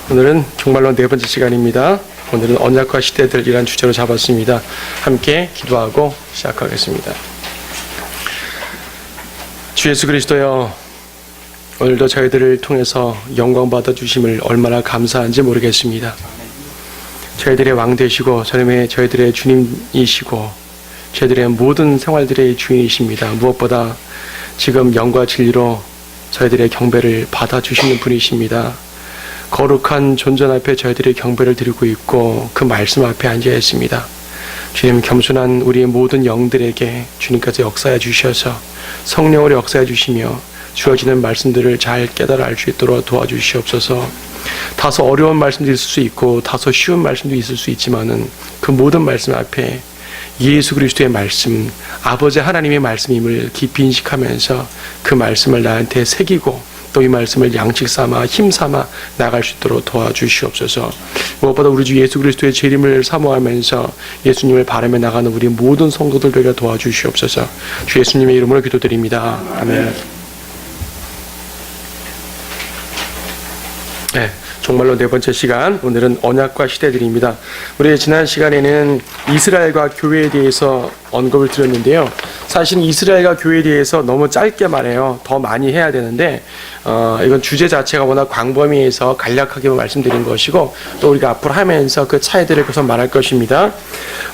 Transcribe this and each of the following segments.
오늘은 정말로 네 번째 시간입니다. 오늘은 언약과 시대들이란 주제로 잡았습니다. 함께 기도하고 시작하겠습니다. 주 예수 그리스도여, 오늘도 저희들을 통해서 영광 받아주심을 얼마나 감사한지 모르겠습니다. 저희들의 왕 되시고 저희들의 주님이시고 저희들의 모든 생활들의 주인이십니다. 무엇보다 지금 영과 진리로 저희들의 경배를 받아주시는 분이십니다. 거룩한 존전 앞에 저희들이 경배를 드리고 있고 그 말씀 앞에 앉아 있습니다. 주님, 겸손한 우리의 모든 영들에게 주님께서 역사해 주셔서 성령으로 역사해 주시며 주어지는 말씀들을 잘 깨달아 알 수 있도록 도와주시옵소서. 다소 어려운 말씀도 있을 수 있고 다소 쉬운 말씀도 있을 수 있지만은 그 모든 말씀 앞에 예수 그리스도의 말씀, 아버지 하나님의 말씀임을 깊이 인식하면서 그 말씀을 나한테 새기고 또 이 말씀을 양식 삼아 힘 삼아 나갈 수 있도록 도와주시옵소서. 무엇보다 우리 주 예수 그리스도의 재림을 사모하면서 예수님을 바라며 나가는 우리 모든 성도들에게 도와주시옵소서. 주 예수님의 이름으로 기도드립니다. 아멘. 네, 정말로 네 번째 시간, 오늘은 언약과 시대들입니다. 우리 지난 시간에는 이스라엘과 교회에 대해서 언급을 드렸는데요. 사실 이스라엘과 교회에 대해서 너무 짧게 말해요. 더 많이 해야 되는데 이건 주제 자체가 워낙 광범위해서 간략하게 말씀드린 것이고 또 우리가 앞으로 하면서 그 차이들을 계속 말할 것입니다.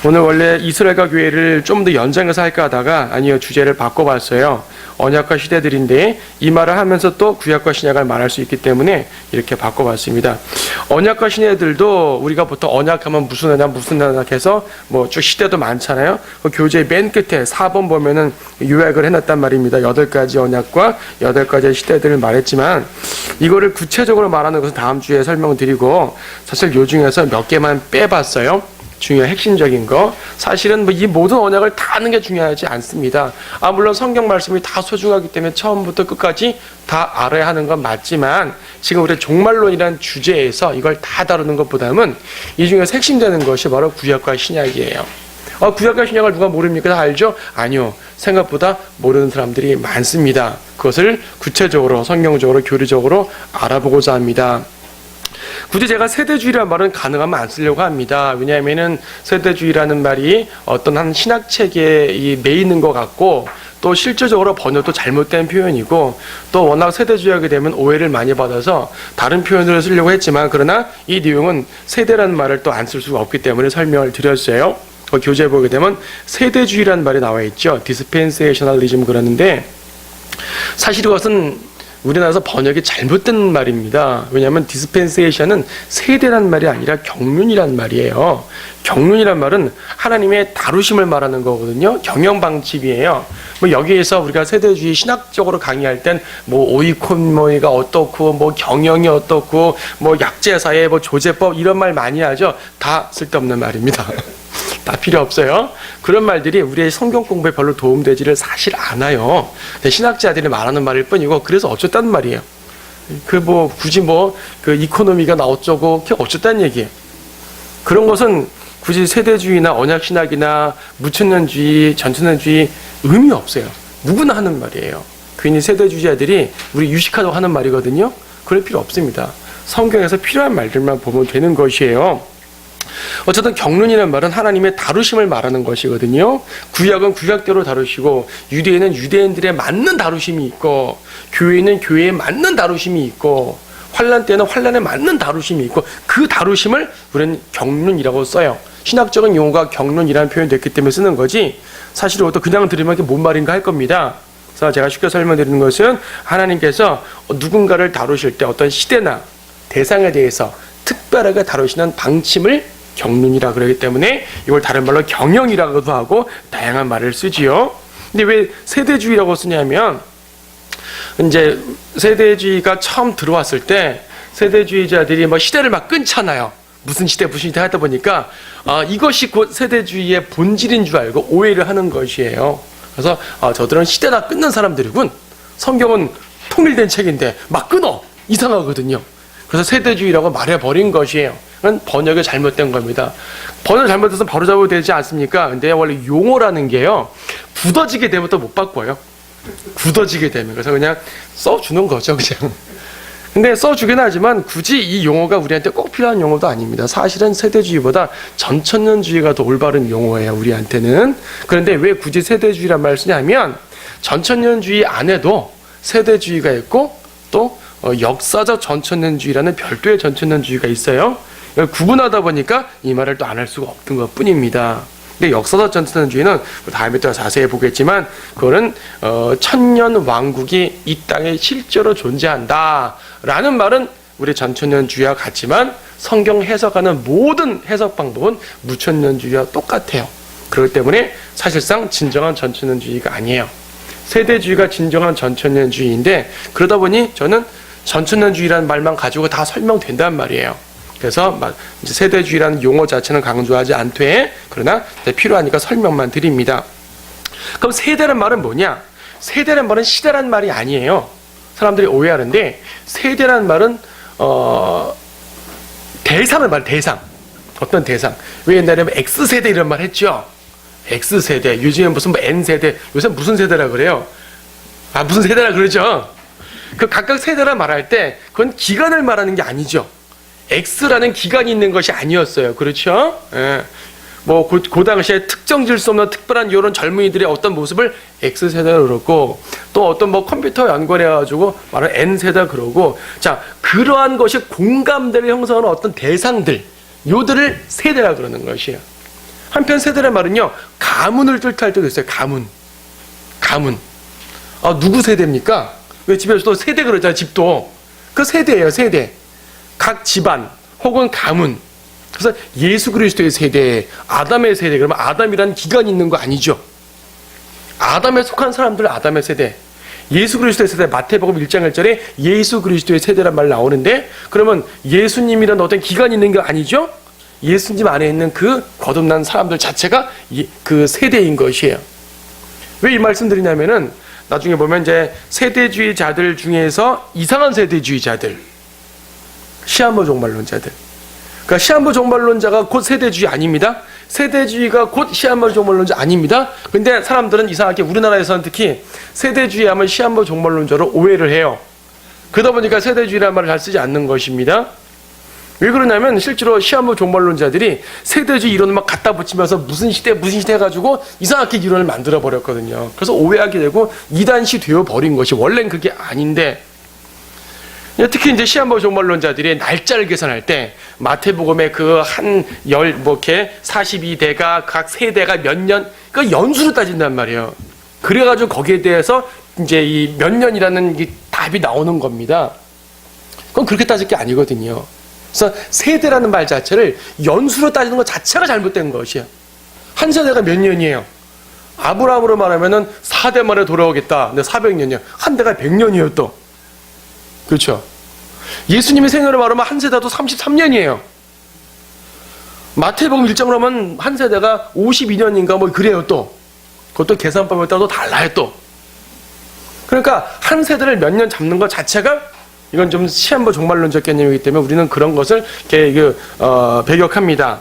오늘 원래 이스라엘과 교회를 좀 더 연장해서 할까 하다가 아니요, 주제를 바꿔봤어요. 언약과 시대들인데 이 말을 하면서 또 구약과 신약을 말할 수 있기 때문에 이렇게 바꿔봤습니다. 언약과 시대들도 우리가 보통 언약하면 무슨 언약 해서 뭐 쭉 시대도 많잖아요. 그 교재 맨 끝에 4번 보면은 요약을 해놨단 말입니다. 8가지 언약과 8가지 시대들을 말했지만 이거를 구체적으로 말하는 것은 다음 주에 설명드리고 사실 요 중에서 몇 개만 빼봤어요. 중요한 핵심적인 거. 사실은 이 모든 언약을 다 아는 게 중요하지 않습니다. 물론 성경 말씀이 다 소중하기 때문에 처음부터 끝까지 다 알아야 하는 건 맞지만 지금 우리 종말론이라는 주제에서 이걸 다 다루는 것보다는 이 중에서 핵심되는 것이 바로 구약과 신약이에요. 구약과 신약을 누가 모릅니까? 다 알죠? 아니요. 생각보다 모르는 사람들이 많습니다. 그것을 구체적으로 성경적으로 교리적으로 알아보고자 합니다. 굳이 제가 세대주의라는 말은 가능하면 안 쓰려고 합니다. 왜냐하면은 세대주의라는 말이 어떤 한 신학책에 매이는 것 같고 또 실질적으로 번역도 잘못된 표현이고 또 워낙 세대주의하게 되면 오해를 많이 받아서 다른 표현을 쓰려고 했지만 그러나 이 내용은 세대라는 말을 또 안 쓸 수가 없기 때문에 설명을 드렸어요. 교재에 보게 되면 세대주의라는 말이 나와 있죠. 디스펜세이셔널리즘 그러는데 사실 이것은 우리나라에서 번역이 잘못된 말입니다. 왜냐하면 디스펜세이션은 세대란 말이 아니라 경륜이란 말이에요. 경륜이란 말은 하나님의 다루심을 말하는 거거든요. 경영방침이에요. 여기에서 우리가 세대주의 신학적으로 강의할 땐 오이콘모이가 어떻고 경영이 어떻고 약제사회 조제법 이런 말 많이 하죠. 다 쓸데없는 말입니다. 다 필요 없어요. 그런 말들이 우리의 성경 공부에 별로 도움되지를 사실 않아요. 신학자들이 말하는 말일 뿐이고 그래서 어쩌다는 말이에요. 굳이 이코노미가 어쩌고 그게 어쩌다는 얘기예요. 그런 것은 굳이 세대주의나 언약신학이나 무천년주의, 전천년주의 의미 없어요. 누구나 하는 말이에요. 괜히 세대주의자들이 우리 유식하다고 하는 말이거든요. 그럴 필요 없습니다. 성경에서 필요한 말들만 보면 되는 것이에요. 어쨌든 경륜이라는 말은 하나님의 다루심을 말하는 것이거든요. 구약은 구약대로 다루시고 유대인은 유대인들의 맞는 다루심이 있고 교회는 교회에 맞는 다루심이 있고 환난 때는 환난에 맞는 다루심이 있고 그 다루심을 우리는 경륜이라고 써요. 신학적인 용어가 경륜이라는 표현이 됐기 때문에 쓰는 거지 사실 이것도 그냥 들으면 이게 뭔 말인가 할 겁니다. 그래서 제가 쉽게 설명드리는 것은 하나님께서 누군가를 다루실 때 어떤 시대나 대상에 대해서 특별하게 다루시는 방침을 경륜이라 그러기 때문에 이걸 다른 말로 경영이라고도 하고 다양한 말을 쓰지요. 근데 왜 세대주의라고 쓰냐면 이제 세대주의가 처음 들어왔을 때 세대주의자들이 시대를 막 끊잖아요. 무슨 시대 하다 보니까 이것이 곧 세대주의의 본질인 줄 알고 오해를 하는 것이에요. 그래서 저들은 시대나 끊는 사람들이군. 성경은 통일된 책인데 막 끊어. 이상하거든요. 그래서 세대주의라고 말해버린 것이에요. 그건 번역이 잘못된 겁니다. 번역 잘못해서 바로잡아도 되지 않습니까? 근데 원래 용어라는 게요, 굳어지게 되면 또 못 바꿔요. 굳어지게 되면. 그래서 그냥 써주는 거죠, 그냥. 근데 써주긴 하지만 굳이 이 용어가 우리한테 꼭 필요한 용어도 아닙니다. 사실은 세대주의보다 전천년주의가 더 올바른 용어예요, 우리한테는. 그런데 왜 굳이 세대주의란 말을 쓰냐면 전천년주의 안에도 세대주의가 있고 또 역사적 전천년주의라는 별도의 전천년주의가 있어요. 이걸 구분하다 보니까 이 말을 또 안 할 수가 없는 것 뿐입니다. 근데 역사적 전천년주의는 다음에 또 자세히 보겠지만 그거는 천년 왕국이 이 땅에 실제로 존재한다 라는 말은 우리 전천년주의와 같지만 성경 해석하는 모든 해석 방법은 무천년주의와 똑같아요. 그렇기 때문에 사실상 진정한 전천년주의가 아니에요. 세대주의가 진정한 전천년주의인데 그러다 보니 저는 전천년주의라는 말만 가지고 다 설명된단 말이에요. 그래서 이제 세대주의라는 용어 자체는 강조하지 않되 그러나 필요하니까 설명만 드립니다. 그럼 세대란 말은 뭐냐? 세대란 말은 시대란 말이 아니에요. 사람들이 오해하는데 세대란 말은 대상을 말해. 대상. 어떤 대상? 왜 옛날에 X세대 이런 말 했죠? X세대. 요즘에 무슨 N세대. 요새 무슨 세대라 그래요? 무슨 세대라 그러죠? 그 각각 세대라 말할 때 그건 기간을 말하는 게 아니죠. X라는 기간이 있는 것이 아니었어요. 그렇죠? 예. 그 당시에 특정 질 수 없는 특별한 이런 젊은이들의 어떤 모습을 X세대로 그러고 또 어떤 컴퓨터 연관해가지고 말하는 N세대 그러고 자, 그러한 것이 공감대를 형성하는 어떤 대상들, 요들을 세대라 그러는 것이에요. 한편 세대란 말은요, 가문을 뜻할 때도 있어요. 가문. 누구 세대입니까? 왜 집에서도 세대 그러잖아요, 집도. 그 세대예요, 세대. 각 집안, 혹은 가문. 그래서 예수 그리스도의 세대, 아담의 세대, 그러면 아담이라는 기간이 있는 거 아니죠? 아담에 속한 사람들 아담의 세대. 예수 그리스도의 세대, 마태복음 1장 1절에 예수 그리스도의 세대란 말 나오는데 그러면 예수님이라는 어떤 기간이 있는 거 아니죠? 예수님 안에 있는 그 거듭난 사람들 자체가 그 세대인 것이에요. 왜 이 말씀 드리냐면은 나중에 보면 이제 세대주의자들 중에서 이상한 세대주의자들, 시한부 종말론자들. 그러니까 시한부 종말론자가 곧 세대주의 아닙니다. 세대주의가 곧 시한부 종말론자 아닙니다. 근데 사람들은 이상하게 우리나라에서는 특히 세대주의 하면 시한부 종말론자로 오해를 해요. 그러다 보니까 세대주의라는 말을 잘 쓰지 않는 것입니다. 왜 그러냐면 실제로 시한부 종말론자들이 세대주의 이론을 막 갖다 붙이면서 무슨 시대 해가지고 이상하게 이론을 만들어 버렸거든요. 그래서 오해하게 되고 이단시 되어 버린 것이 원래는 그게 아닌데 특히 이제 시한부 종말론자들이 날짜를 계산할 때 마태복음의 그 이렇게 42대가 각 세대가 몇 년, 그 연수로 따진단 말이에요. 그래가지고 거기에 대해서 이제 이 몇 년이라는 이 답이 나오는 겁니다. 그건 그렇게 따질 게 아니거든요. 그래서 세대라는 말 자체를 연수로 따지는 것 자체가 잘못된 것이에요. 한 세대가 몇 년이에요? 아브라함으로 말하면은 4대 만에 돌아오겠다. 근데 400년이야. 한 대가 100년이에요, 또. 그렇죠? 예수님의 생애로 말하면 한 세대도 33년이에요. 마태복음 1장으로 하면 한 세대가 52년인가 그래요, 또. 그것도 계산법에 따라 또 달라요, 또. 그러니까 한 세대를 몇 년 잡는 것 자체가 이건 좀 시한부 종말론적 개념이기 때문에 우리는 그런 것을 배격합니다.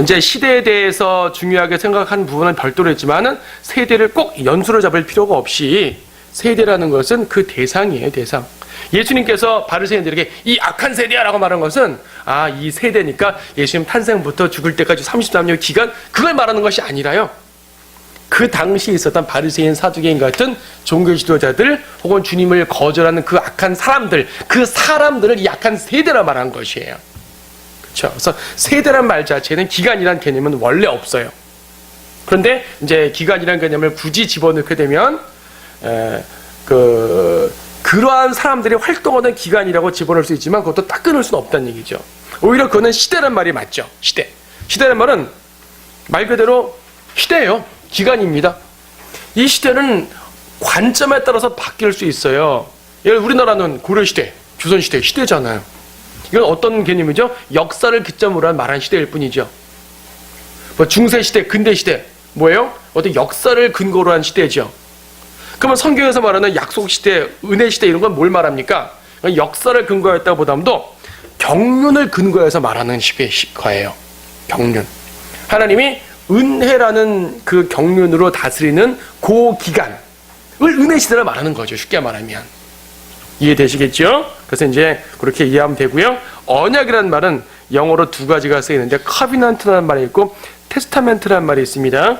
이제 시대에 대해서 중요하게 생각한 부분은 별도로 했지만은 세대를 꼭 연수로 잡을 필요가 없이 세대라는 것은 그 대상이에요, 대상. 예수님께서 바리새인들에게 이 악한 세대야라고 말한 것은 이 세대니까 예수님 탄생부터 죽을 때까지 33년 기간 그걸 말하는 것이 아니라요. 그 당시에 있었던 바리새인, 사두개인 같은 종교 지도자들 혹은 주님을 거절하는 그 악한 사람들, 그 사람들을 이 악한 세대라 말한 것이에요. 그렇죠? 그래서 세대란 말 자체는 기간이란 개념은 원래 없어요. 그런데 이제 기간이란 개념을 굳이 집어넣게 되면 그러한 사람들이 활동하는 기간이라고 집어넣을 수 있지만 그것도 딱 끊을 수는 없다는 얘기죠. 오히려 그거는 시대란 말이 맞죠. 시대란 말은 말 그대로 시대예요. 기간입니다. 이 시대는 관점에 따라서 바뀔 수 있어요. 예를 우리나라는 고려시대, 조선시대 시대잖아요. 이건 어떤 개념이죠? 역사를 기점으로 한 말한 시대일 뿐이죠. 중세시대, 근대시대 뭐예요? 어떤 역사를 근거로 한 시대죠. 그러면 성경에서 말하는 약속시대, 은혜시대 이런 건 뭘 말합니까? 역사를 근거했다고 보다도 경륜을 근거해서 말하는 거예요. 경륜. 하나님이 은혜라는 그 경륜으로 다스리는 그 기간을 은혜시대라 말하는 거죠. 쉽게 말하면. 이해되시겠죠? 그래서 이제 그렇게 이해하면 되고요. 언약이라는 말은 영어로 두 가지가 쓰이는데 커비넌트라는 말이 있고 테스타멘트라는 말이 있습니다.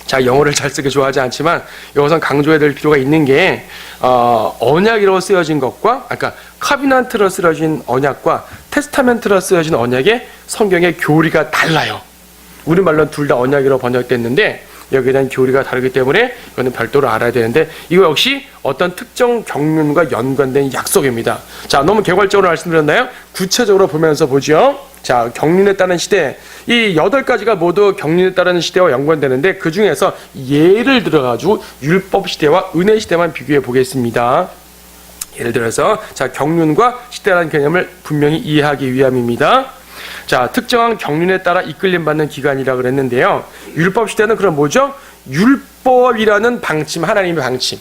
자, 영어를 잘 쓰기 좋아하지 않지만 여기서 강조해야 될 필요가 있는 게 언약이라고 쓰여진 것과 그러니까 커비넌트로 쓰여진 언약과 테스타멘트로 쓰여진 언약의 성경의 교리가 달라요. 우리말로는 둘 다 언약이라고 번역됐는데 여기에 대한 교리가 다르기 때문에 이거는 별도로 알아야 되는데 이거 역시 어떤 특정 경륜과 연관된 약속입니다. 자, 너무 개괄적으로 말씀드렸나요? 구체적으로 보면서 보죠. 자, 경륜에 따른 시대, 이 8가지가 모두 경륜에 따른 시대와 연관되는데 그 중에서 예를 들어가지고 율법 시대와 은혜 시대만 비교해 보겠습니다. 예를 들어서 자, 경륜과 시대라는 개념을 분명히 이해하기 위함입니다. 자, 특정한 경륜에 따라 이끌림 받는 기간이라 그랬는데요. 율법 시대는 그럼 뭐죠? 율법이라는 방침, 하나님의 방침.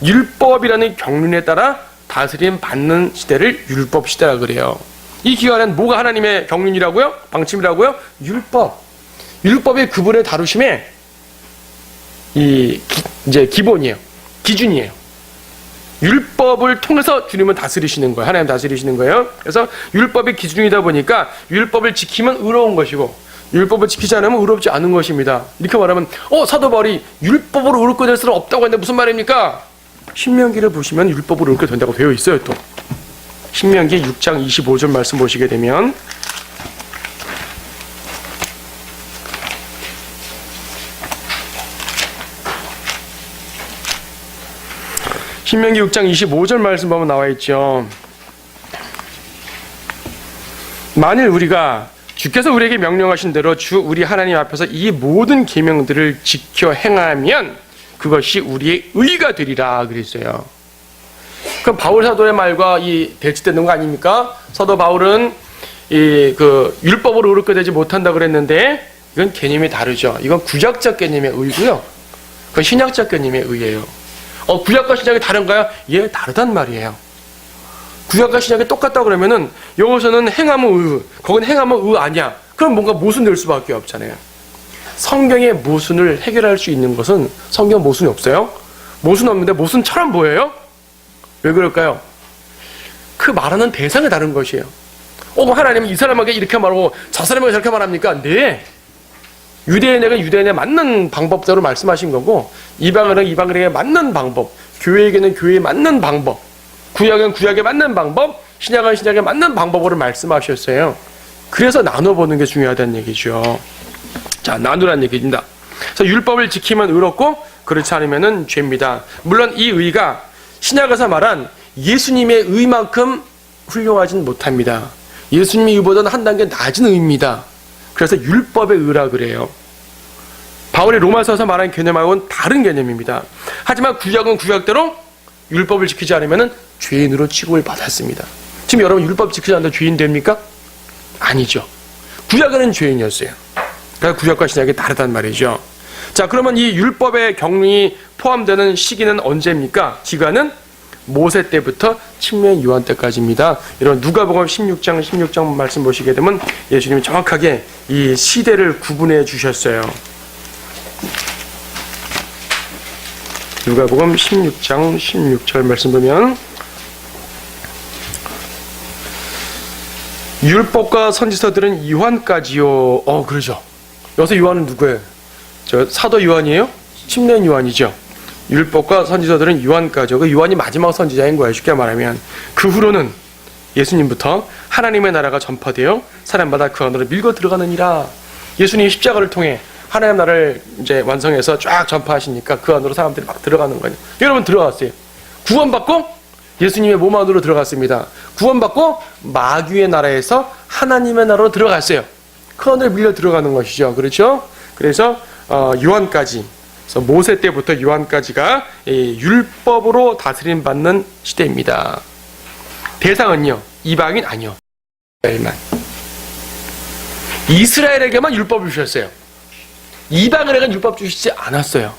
율법이라는 경륜에 따라 다스림 받는 시대를 율법 시대라 그래요. 이 기간엔 뭐가 하나님의 경륜이라고요? 방침이라고요? 율법. 율법의 그분의 다루심에 이제 기본이에요. 기준이에요. 율법을 통해서 주님은 다스리시는 거예요. 하나님 다스리시는 거예요. 그래서 율법의 기준이다 보니까 율법을 지키면 의로운 것이고 율법을 지키지 않으면 의롭지 않은 것입니다. 이렇게 말하면 사도 바울이 율법으로 의롭게 될 수는 없다고 했는데 무슨 말입니까? 신명기를 보시면 율법으로 의롭게 된다고 되어 있어요. 또 신명기 6장 25절 말씀 보시게 되면 신명기 6장 25절 말씀 보면 나와 있죠. 만일 우리가 주께서 우리에게 명령하신 대로 주 우리 하나님 앞에서 이 모든 계명들을 지켜 행하면 그것이 우리의 의가 되리라 그랬어요. 그럼 바울 사도의 말과 대치되는 거 아닙니까? 사도 바울은 율법으로 의롭게 되지 못한다 그랬는데 이건 개념이 다르죠. 이건 구약적 개념의 의고요. 그건 신약적 개념의 의예요. 구약과 신약이 다른가요? 예, 다르단 말이에요. 구약과 신약이 똑같다 그러면은 여기서는 행하면 의, 거긴 행하면 의 아니야. 그럼 뭔가 모순 될 수밖에 없잖아요. 성경의 모순을 해결할 수 있는 것은 성경 모순이 없어요. 모순 없는데 모순처럼 보여요? 왜 그럴까요? 그 말하는 대상이 다른 것이에요. 하나님은 이 사람에게 이렇게 말하고 저 사람에게 저렇게 말합니까? 네. 유대인에게 유대인에 맞는 방법대로 말씀하신 거고 이방인에게 이방인에게 맞는 방법, 교회에게는 교회에 맞는 방법, 구약은 구약에 맞는 방법, 신약은 신약에 맞는 방법으로 말씀하셨어요. 그래서 나눠보는 게 중요하다는 얘기죠. 자, 나누라는 얘기입니다. 그래서 율법을 지키면 의롭고 그렇지 않으면 죄입니다. 물론 이 의가 신약에서 말한 예수님의 의만큼 훌륭하진 못합니다. 예수님의 의보다는 한 단계 낮은 의입니다. 그래서 율법의 의라 그래요. 바울이 로마서에서 말한 개념하고는 다른 개념입니다. 하지만 구약은 구약대로 율법을 지키지 않으면 죄인으로 취급을 받았습니다. 지금 여러분 율법 지키지 않는다 죄인 됩니까? 아니죠. 구약에는 죄인이었어요. 그러니까 구약과 신약이 다르단 말이죠. 자, 그러면 이 율법의 경륜이 포함되는 시기는 언제입니까? 기간은 모세 때부터 침례 요한 때까지입니다. 이런 누가복음 16장 말씀 보시게 되면 예수님이 정확하게 이 시대를 구분해 주셨어요. 누가복음 16장 16절 말씀 보면 율법과 선지서들은 요한까지요. 그러죠. 여기서 요한은 누구예요? 저 사도 요한이에요? 침례 요한이죠. 율법과 선지서들은 요한까지요. 그 요한이 마지막 선지자인 거예요. 쉽게 말하면 그 후로는 예수님부터 하나님의 나라가 전파되어 사람마다 그 안으로 밀고 들어가느니라. 예수님이 십자가를 통해 하나님 나라를 이제 완성해서 쫙 전파하시니까 그 안으로 사람들이 막 들어가는 거예요. 여러분 들어갔어요. 구원받고 예수님의 몸 안으로 들어갔습니다. 구원받고 마귀의 나라에서 하나님의 나라로 들어갔어요. 그 안으로 밀려 들어가는 것이죠. 그렇죠? 그래서 요한까지, 그래서 모세 때부터 요한까지가 율법으로 다스림 받는 시대입니다. 대상은요, 이방인 아니요, 이스라엘만. 이스라엘에게만 율법을 주셨어요. 이방인에게는 율법 주시지 않았어요.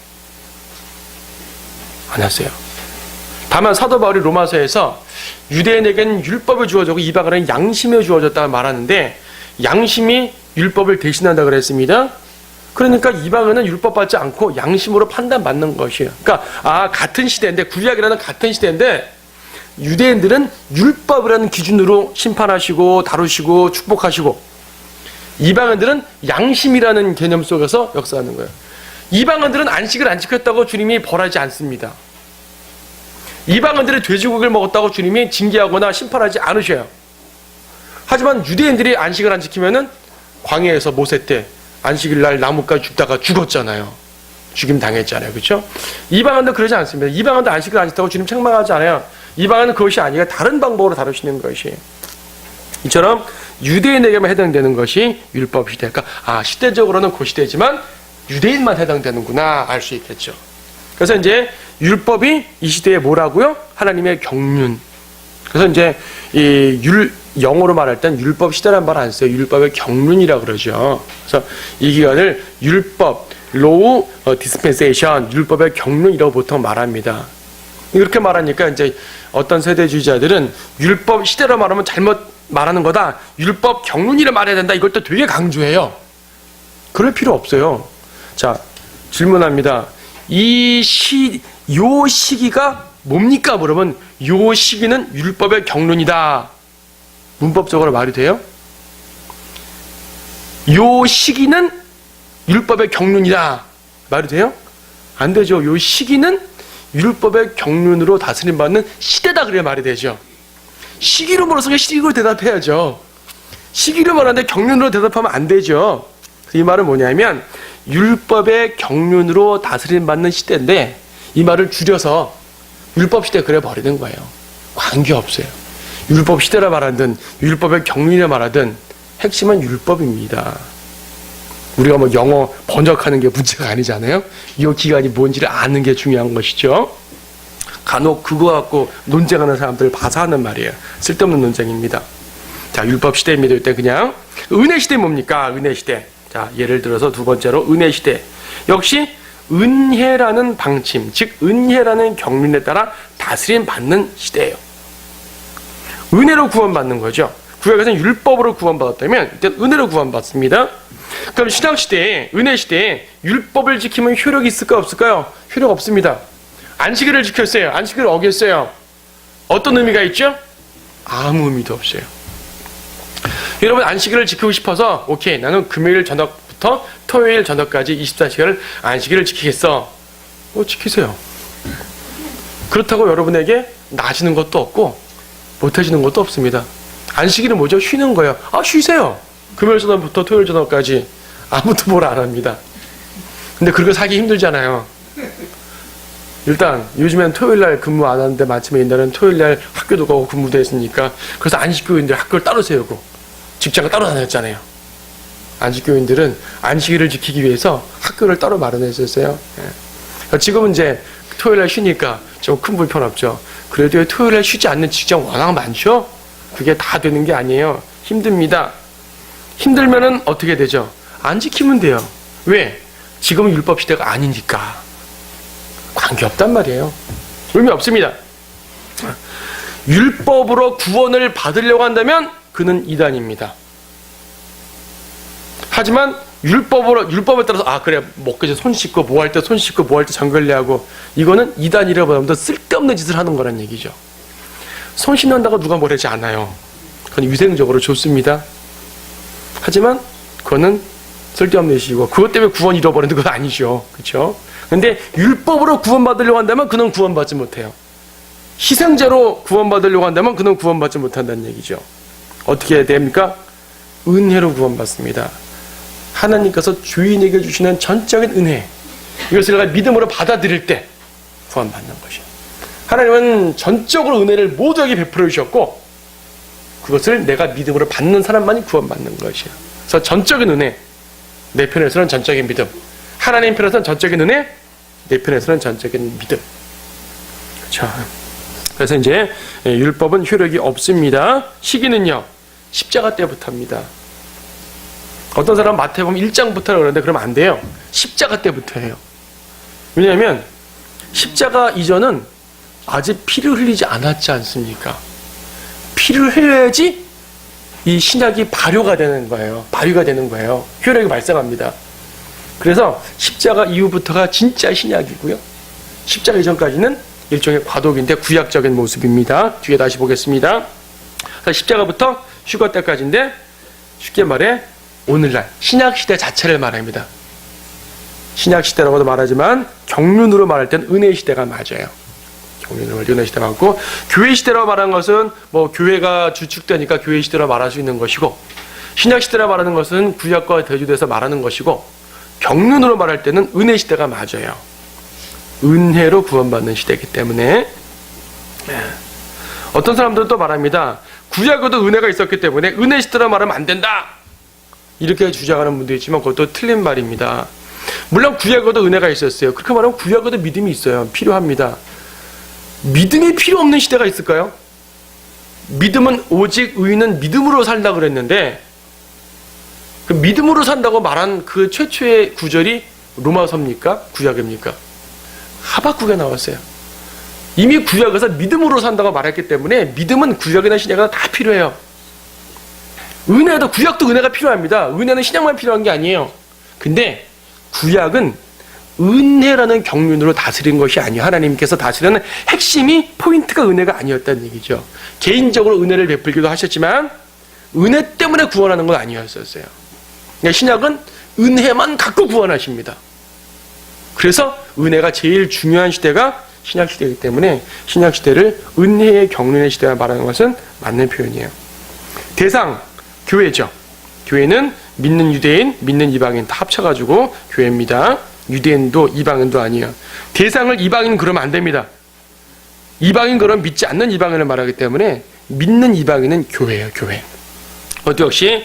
다만 사도 바울이 로마서에서 유대인에게는 율법을 주어졌고 이방인에게는 양심이 주어졌다고 말하는데 양심이 율법을 대신한다 그랬습니다. 그러니까 이방인은 율법 받지 않고 양심으로 판단받는 것이에요. 그러니까 같은 시대인데, 구약이라는 같은 시대인데 유대인들은 율법이라는 기준으로 심판하시고 다루시고 축복하시고, 이방인들은 양심이라는 개념 속에서 역사하는 거예요. 이방인들은 안식을 안 지켰다고 주님이 벌하지 않습니다. 이방인들이 돼지고기를 먹었다고 주님이 징계하거나 심판하지 않으셔요. 하지만 유대인들이 안식을 안 지키면은 광야에서 모세 때 안식일 날 나뭇가지 죽다가 죽었잖아요. 죽임 당했잖아요. 그렇죠? 이방인들 그러지 않습니다. 이방인들 안식을 안 지켰다고 주님 책망하지 않아요. 이방인은 그것이 아니라 다른 방법으로 다루시는 것이에요. 이처럼 유대인에게만 해당되는 것이 율법 시대. 그러니까 시대적으로는 그 시대지만 유대인만 해당되는구나 알 수 있겠죠. 그래서 이제 율법이 이 시대에 뭐라고요? 하나님의 경륜. 그래서 이제 영어로 말할 땐 율법 시대란 말 안 써요. 율법의 경륜이라 그러죠. 그래서 이 기간을 율법, law dispensation, 율법의 경륜이라고 보통 말합니다. 이렇게 말하니까 이제 어떤 세대주의자들은 율법 시대로 말하면 잘못 말하는 거다. 율법 경륜이라 말해야 된다. 이걸 또 되게 강조해요. 그럴 필요 없어요. 자, 질문합니다. 요 시기가 뭡니까? 물으면 요 시기는 율법의 경륜이다. 문법적으로 말이 돼요? 요 시기는 율법의 경륜이다. 말이 돼요? 안 되죠. 요 시기는 율법의 경륜으로 다스림받는 시대다. 그래야 말이 되죠. 시기로 물어서 시기로 대답해야죠. 시기로 말하는데 경륜으로 대답하면 안 되죠. 이 말은 뭐냐면 율법의 경륜으로 다스림받는 시대인데 이 말을 줄여서 율법 시대 그래 버리는 거예요. 관계없어요. 율법 시대라 말하든 율법의 경륜이라 말하든 핵심은 율법입니다. 우리가 뭐 영어 번역하는 게 문제가 아니잖아요. 이 기간이 뭔지를 아는 게 중요한 것이죠. 간혹 그거 갖고 논쟁하는 사람들 봐서 하는 말이에요. 쓸데없는 논쟁입니다. 자, 율법 시대입니다. 이때 그냥 은혜 시대 뭡니까? 은혜 시대. 자, 예를 들어서 두 번째로 은혜 시대. 역시 은혜라는 방침, 즉 은혜라는 경륜에 따라 다스림 받는 시대예요. 은혜로 구원받는 거죠. 구약에서는 율법으로 구원받았다면 이때 은혜로 구원받습니다. 그럼 신약시대에, 은혜 시대에 율법을 지키면 효력이 있을까 없을까요? 효력 없습니다. 안식일을 지켰어요. 안식일을 어겼어요. 어떤 의미가 있죠? 아무 의미도 없어요. 여러분 안식일을 지키고 싶어서 오케이 나는 금요일 저녁부터 토요일 저녁까지 24시간을 안식일을 지키겠어. 지키세요. 그렇다고 여러분에게 나아지는 것도 없고 못해지는 것도 없습니다. 안식일은 뭐죠? 쉬는 거예요. 쉬세요. 금요일 저녁부터 토요일 저녁까지 아무도 뭘 안 합니다. 근데 그렇게 살기 힘들잖아요. 일단 요즘엔 토요일날 근무 안 하는데 마침에 옛날에는 토요일날 학교도 가고 근무도 했으니까 그래서 안식교인들 학교를 따로 세우고 직장을 따로 다녔잖아요. 안식교인들은 안식일을 지키기 위해서 학교를 따로 마련했었어요. 지금은 이제 토요일날 쉬니까 좀 큰 불편 없죠. 그래도 토요일날 쉬지 않는 직장 워낙 많죠. 그게 다 되는 게 아니에요. 힘듭니다. 힘들면은 어떻게 되죠? 안 지키면 돼요. 왜? 지금은 율법 시대가 아니니까. 관계없단 말이에요. 의미 없습니다. 율법으로 구원을 받으려고 한다면 그는 이단입니다. 하지만 율법에 따라서 그래 먹기 전에 손 씻고 뭐 할 때 손 씻고 뭐 할 때 장걸레하고 이거는 이단이라보다 쓸데없는 짓을 하는 거란 얘기죠. 손 씻는다고 누가 뭐라지 않아요. 그건 위생적으로 좋습니다. 하지만 그거는 쓸데없는 짓이고 그것 때문에 구원 잃어버리는 건 아니죠. 그렇죠? 근데 율법으로 구원받으려고 한다면 그는 구원받지 못해요. 희생제로 구원받으려고 한다면 그는 구원받지 못한다는 얘기죠. 어떻게 해야 됩니까? 은혜로 구원받습니다. 하나님께서 주인에게 주시는 전적인 은혜, 이것을 내가 믿음으로 받아들일 때 구원받는 것이에요. 하나님은 전적으로 은혜를 모두에게 베풀어 주셨고 그것을 내가 믿음으로 받는 사람만이 구원받는 것이에요. 그래서 전적인 은혜, 내 편에서는 전적인 믿음, 하나님 편에서는 전적인 은혜, 내 편에서는 전적인 믿음. 그렇죠. 그래서 이제 율법은 효력이 없습니다. 시기는요 십자가 때부터입니다. 어떤 사람은 마태복음 1장부터 그러는데 그러면 안 돼요. 십자가 때부터 해요. 왜냐하면 십자가 이전은 아직 피를 흘리지 않았지 않습니까? 피를 흘려야지 이 신약이 발효가 되는 거예요. 발효가 되는 거예요. 효력이 발생합니다. 그래서 십자가 이후부터가 진짜 신약이고요. 십자가 이전까지는 일종의 과도기인데 구약적인 모습입니다. 뒤에 다시 보겠습니다. 십자가부터 휴거 때까지인데 쉽게 말해 오늘날 신약시대 자체를 말합니다. 신약시대라고도 말하지만 경륜으로 말할 땐 은혜시대가 맞아요. 경륜으로 말할 때 은혜시대 맞고, 교회시대라고 말하는 것은 뭐 교회가 주축되니까 교회시대로 말할 수 있는 것이고, 신약시대라 말하는 것은 구약과 대조돼서 말하는 것이고, 경륜으로 말할 때는 은혜시대가 맞아요. 은혜로 구원받는 시대이기 때문에. 어떤 사람들은 또 말합니다. 구약에도 은혜가 있었기 때문에 은혜시대라 말하면 안 된다, 이렇게 주장하는 분도 있지만 그것도 틀린 말입니다. 물론 구약에도 은혜가 있었어요. 그렇게 말하면 구약에도 믿음이 있어요. 필요합니다. 믿음이 필요 없는 시대가 있을까요? 믿음은 오직 의인은 믿음으로 살다 그랬는데, 그 믿음으로 산다고 말한 그 최초의 구절이 로마서입니까? 구약입니까? 하박국에 나왔어요. 이미 구약에서 믿음으로 산다고 말했기 때문에 믿음은 구약이나 신약이나 다 필요해요. 은혜도, 구약도 은혜가 필요합니다. 은혜는 신약만 필요한 게 아니에요. 근데 구약은 은혜라는 경륜으로 다스린 것이 아니에요. 하나님께서 다스리는 핵심이, 포인트가 은혜가 아니었다는 얘기죠. 개인적으로 은혜를 베풀기도 하셨지만 은혜 때문에 구원하는 건 아니었었어요. 그러니까 신약은 은혜만 갖고 구원하십니다. 그래서 은혜가 제일 중요한 시대가 신약시대이기 때문에 신약시대를 은혜의 경륜의 시대라 말하는 것은 맞는 표현이에요. 대상, 교회죠. 교회는 믿는 유대인, 믿는 이방인 다 합쳐가지고 교회입니다. 유대인도 이방인도 아니에요. 대상을 이방인 그러면 안 됩니다. 이방인 그러면 믿지 않는 이방인을 말하기 때문에 믿는 이방인은 교회예요. 교회. 그것도 역시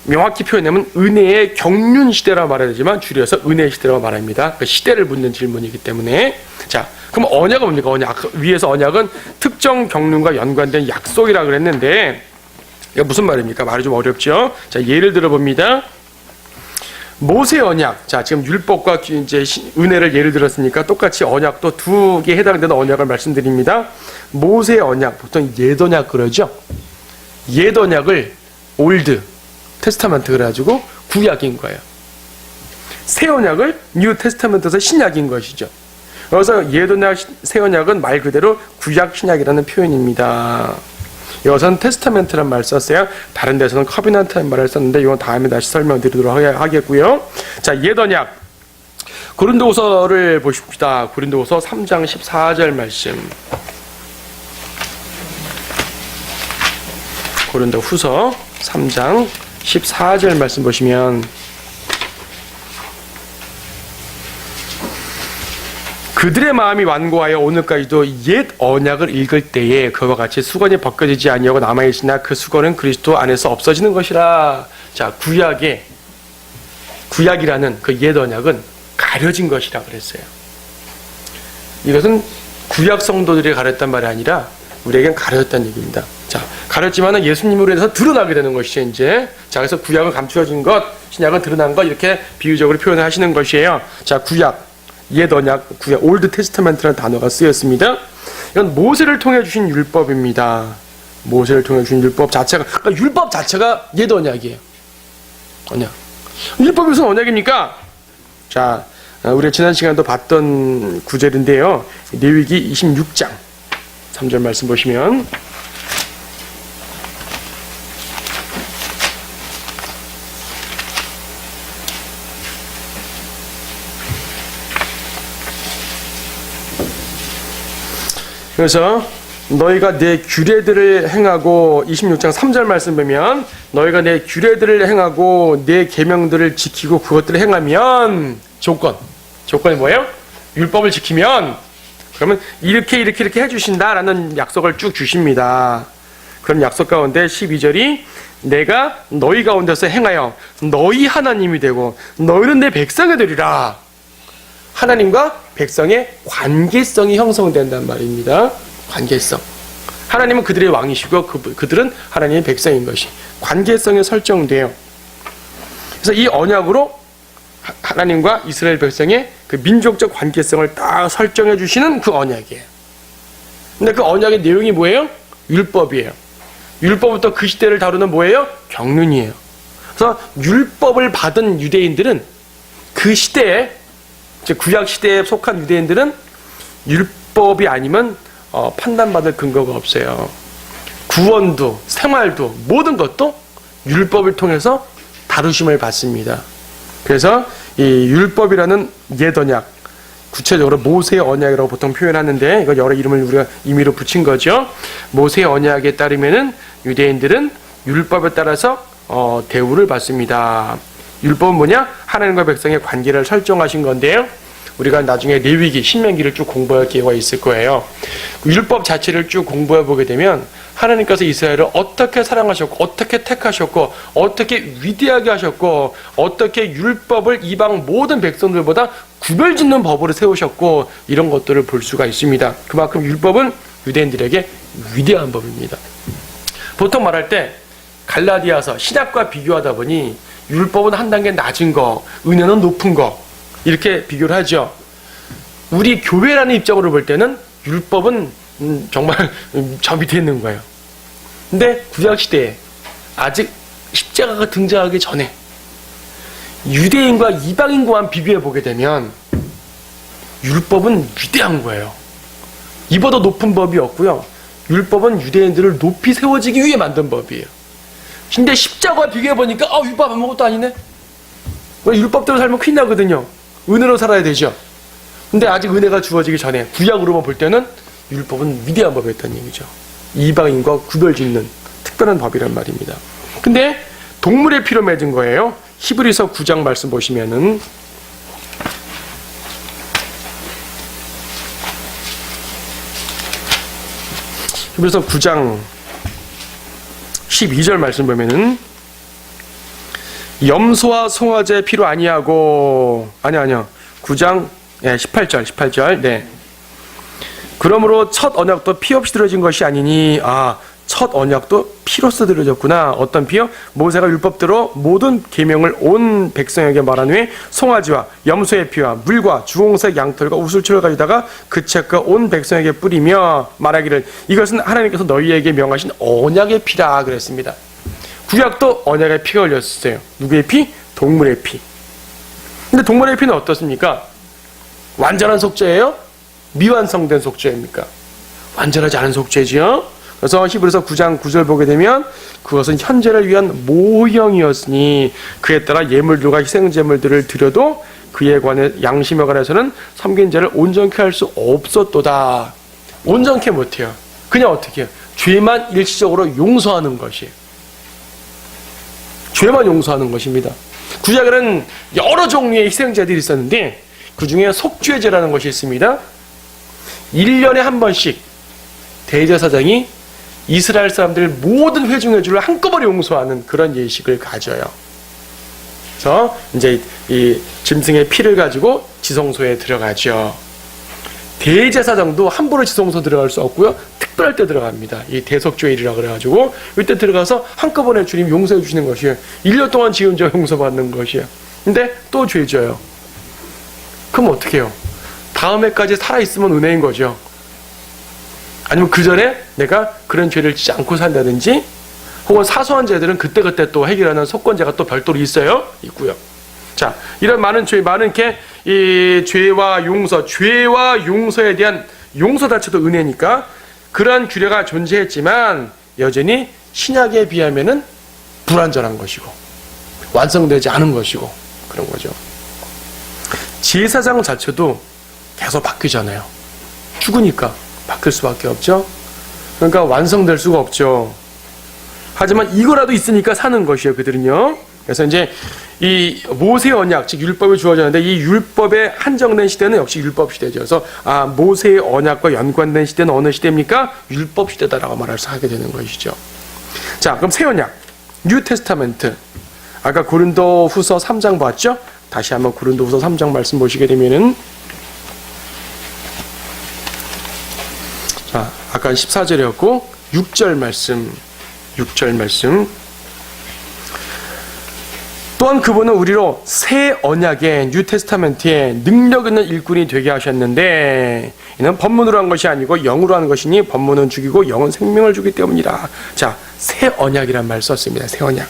명확히 표현하면 은혜의 경륜 시대라고 말해야 되지만 줄여서 은혜 시대라고 말합니다. 그 시대를 묻는 질문이기 때문에. 자, 그럼 언약은 뭡니까? 언약. 위에서 언약은 특정 경륜과 연관된 약속이라고 그랬는데, 이거 무슨 말입니까? 말이 좀 어렵죠? 자, 예를 들어봅니다. 모세 언약. 자, 지금 율법과 이제 은혜를 예를 들었으니까 똑같이 언약도 두 개에 해당되는 언약을 말씀드립니다. 모세 언약, 보통 옛 언약 그러죠? 옛 언약을 올드 테스타먼트 그래가지고 구약인 거예요. 새 언약을 뉴 테스타먼트에서 신약인 것이죠. 그래서 옛 언약, 새 언약은 말 그대로 구약 신약이라는 표현입니다. 여기서는 테스타멘트란 말 썼어요. 다른 데서는 커비넌트라는 말을 썼는데 이건 다음에 다시 설명드리도록 하겠고요. 자, 옛 언약 고린도후서를 보십시다. 고린도후서 3장 14절 말씀. 고린도후서 3장 14절 말씀 보시면, 그들의 마음이 완고하여 오늘까지도 옛 언약을 읽을 때에 그와 같이 수건이 벗겨지지 아니하고 남아있으나 그 수건은 그리스도 안에서 없어지는 것이라. 자, 구약이라는 그 옛 언약은 가려진 것이라 그랬어요. 이것은 구약 성도들이 가렸단 말이 아니라 우리에겐 가려졌다는 얘기입니다. 자, 가렸지만은 예수님으로 인해서 드러나게 되는 것이죠, 이제. 자, 그래서 구약은 감추어진 것, 신약은 드러난 것, 이렇게 비유적으로 표현을 하시는 것이에요. 자, 구약, 옛 언약, 구약, 올드 테스타멘트라는 단어가 쓰였습니다. 이건 모세를 통해 주신 율법입니다. 모세를 통해 주신 율법 자체가, 그러니까 율법 자체가 옛 언약이에요. 언약. 율법이 무슨 언약입니까? 자, 우리가 지난 시간에도 봤던 구절인데요. 레위기 26장 3절 말씀 보시면, 그래서 너희가 내 규례들을 행하고, 26장 3절 말씀 보면 너희가 내 규례들을 행하고 내 계명들을 지키고 그것들을 행하면, 조건이 뭐예요? 율법을 지키면, 그러면 이렇게 해주신다라는 약속을 쭉 주십니다. 그런 약속 가운데 12절이 내가 너희 가운데서 행하여 너희 하나님이 되고 너희는 내 백성이 되리라. 하나님과 백성의 관계성이 형성된단 말입니다. 관계성. 하나님은 그들의 왕이시고 그들은 하나님의 백성인 것이 관계성이 설정돼요. 그래서 이 언약으로 하나님과 이스라엘 백성의 그 민족적 관계성을 딱 설정해 주시는 그 언약이에요. 근데 그 언약의 내용이 뭐예요? 율법이에요. 율법부터 그 시대를 다루는 뭐예요? 경륜이에요. 그래서 율법을 받은 유대인들은 그 시대에, 구약 시대에 속한 유대인들은 율법이 아니면 판단받을 근거가 없어요. 구원도 생활도 모든 것도 율법을 통해서 다루심을 받습니다. 그래서 이 율법이라는 옛 언약, 구체적으로 모세의 언약이라고 보통 표현하는데 이거 여러 이름을 우리가 임의로 붙인 거죠. 모세의 언약에 따르면은 유대인들은 율법에 따라서 대우를 받습니다. 율법은 뭐냐? 하나님과 백성의 관계를 설정하신 건데요. 우리가 나중에 레위기, 신명기를 쭉 공부할 기회가 있을 거예요. 율법 자체를 쭉 공부해 보게 되면 하나님께서 이스라엘을 어떻게 사랑하셨고, 어떻게 택하셨고, 어떻게 위대하게 하셨고, 어떻게 율법을 이방 모든 백성들보다 구별짓는 법으로 세우셨고, 이런 것들을 볼 수가 있습니다. 그만큼 율법은 유대인들에게 위대한 법입니다. 보통 말할 때 갈라디아서 신약과 비교하다 보니 율법은 한 단계 낮은 거, 은혜는 높은 거 이렇게 비교를 하죠. 우리 교회라는 입장으로 볼 때는 율법은 정말 저 밑에 있는 거예요. 근데 구약시대에 아직 십자가가 등장하기 전에 유대인과 이방인과만 비교해 보게 되면 율법은 위대한 거예요. 이보다 높은 법이 없고요. 율법은 유대인들을 높이 세워지기 위해 만든 법이에요. 근데 십자가와 비교해 보니까 율법 아무것도 아니네. 왜 율법대로 살면 큰일 나거든요. 은혜로 살아야 되죠. 근데 아직 은혜가 주어지기 전에 구약으로만 볼 때는 율법은 위대한 법이었다는 얘기죠. 이방인과 구별짓는 특별한 법이란 말입니다. 근데 동물의 피로 맺은 거예요. 히브리서 9장 말씀 보시면은 히브리서 9장 12절 말씀 보면은 염소와 송아지의 피로 아니하고 9장 18절 네. 그러므로 첫 언약도 피 없이 들어진 것이 아니니 첫 언약도 피로써 들어졌구나. 어떤 피요? 모세가 율법대로 모든 계명을 온 백성에게 말한 후에 송아지와 염소의 피와 물과 주홍색 양털과 우슬초를 가져다가 그 책과 온 백성에게 뿌리며 말하기를 이것은 하나님께서 너희에게 명하신 언약의 피라 그랬습니다. 구약도 언약의 피가 흘렸어요. 누구의 피? 동물의 피. 근데 동물의 피는 어떻습니까? 완전한 속죄예요? 미완성된 속죄입니까? 완전하지 않은 속죄지요. 그래서 히브리서 9장 9절 보게 되면 그것은 현재를 위한 모형이었으니 그에 따라 예물들과 희생제물들을 드려도 그에 관해 양심에 관해서는 섬긴 자를 온전케 할 수 없었도다. 온전케 못해요. 그냥 어떻게 해요? 죄만 일시적으로 용서하는 것이에요. 죄만 용서하는 것입니다. 구약에는 여러 종류의 희생제들이 있었는데 그 중에 속죄제라는 것이 있습니다. 1년에 한 번씩 대제사장이 이스라엘 사람들 모든 회중의 죄를 한꺼번에 용서하는 그런 예식을 가져요. 그래서 이제 이 짐승의 피를 가지고 지성소에 들어가죠. 대제사장도 함부로 지성소 들어갈 수 없고요. 특별할 때 들어갑니다. 이 대속죄일이라 그래가지고 이때 들어가서 한꺼번에 주님 용서해 주시는 것이에요. 1년 동안 지은 죄 용서받는 것이에요. 근데 또 죄져요. 그럼 어떻게 해요? 다음 해까지 살아있으면 은혜인 거죠. 아니면 그 전에 내가 그런 죄를 짓지 않고 산다든지 혹은 사소한 죄들은 그때그때 또 해결하는 속건제가 또 별도로 있고요. 자, 이런 많은 이렇게 이 죄와 용서에 대한 용서 자체도 은혜니까 그러한 규례가 존재했지만 여전히 신약에 비하면은 불완전한 것이고 완성되지 않은 것이고 그런 거죠. 제사장 자체도 계속 바뀌잖아요. 죽으니까 바뀔 수밖에 없죠. 그러니까 완성될 수가 없죠. 하지만 이거라도 있으니까 사는 것이에요. 그들은요. 그래서 이제 이 모세 언약, 즉 율법이 주어졌는데 이 율법에 한정된 시대는 역시 율법 시대죠. 그래서 모세의 언약과 연관된 시대는 어느 시대입니까? 율법 시대다라고 말할 수 하게 되는 것이죠. 자, 그럼 새 언약, 뉴 테스타멘트. 아까 고린도후서 3장 봤죠? 다시 한번 고린도후서 3장 말씀 보시게 되면은 자, 아까 14절이었고 6절 말씀 또한 그분은 우리로 새 언약의 뉴 테스타멘트에 능력 있는 일꾼이 되게 하셨는데 이는 법문으로 한 것이 아니고 영으로 한 것이니 법문은 죽이고 영은 생명을 주기 때문이라. 자, 새 언약이란 말 썼습니다. 새 언약.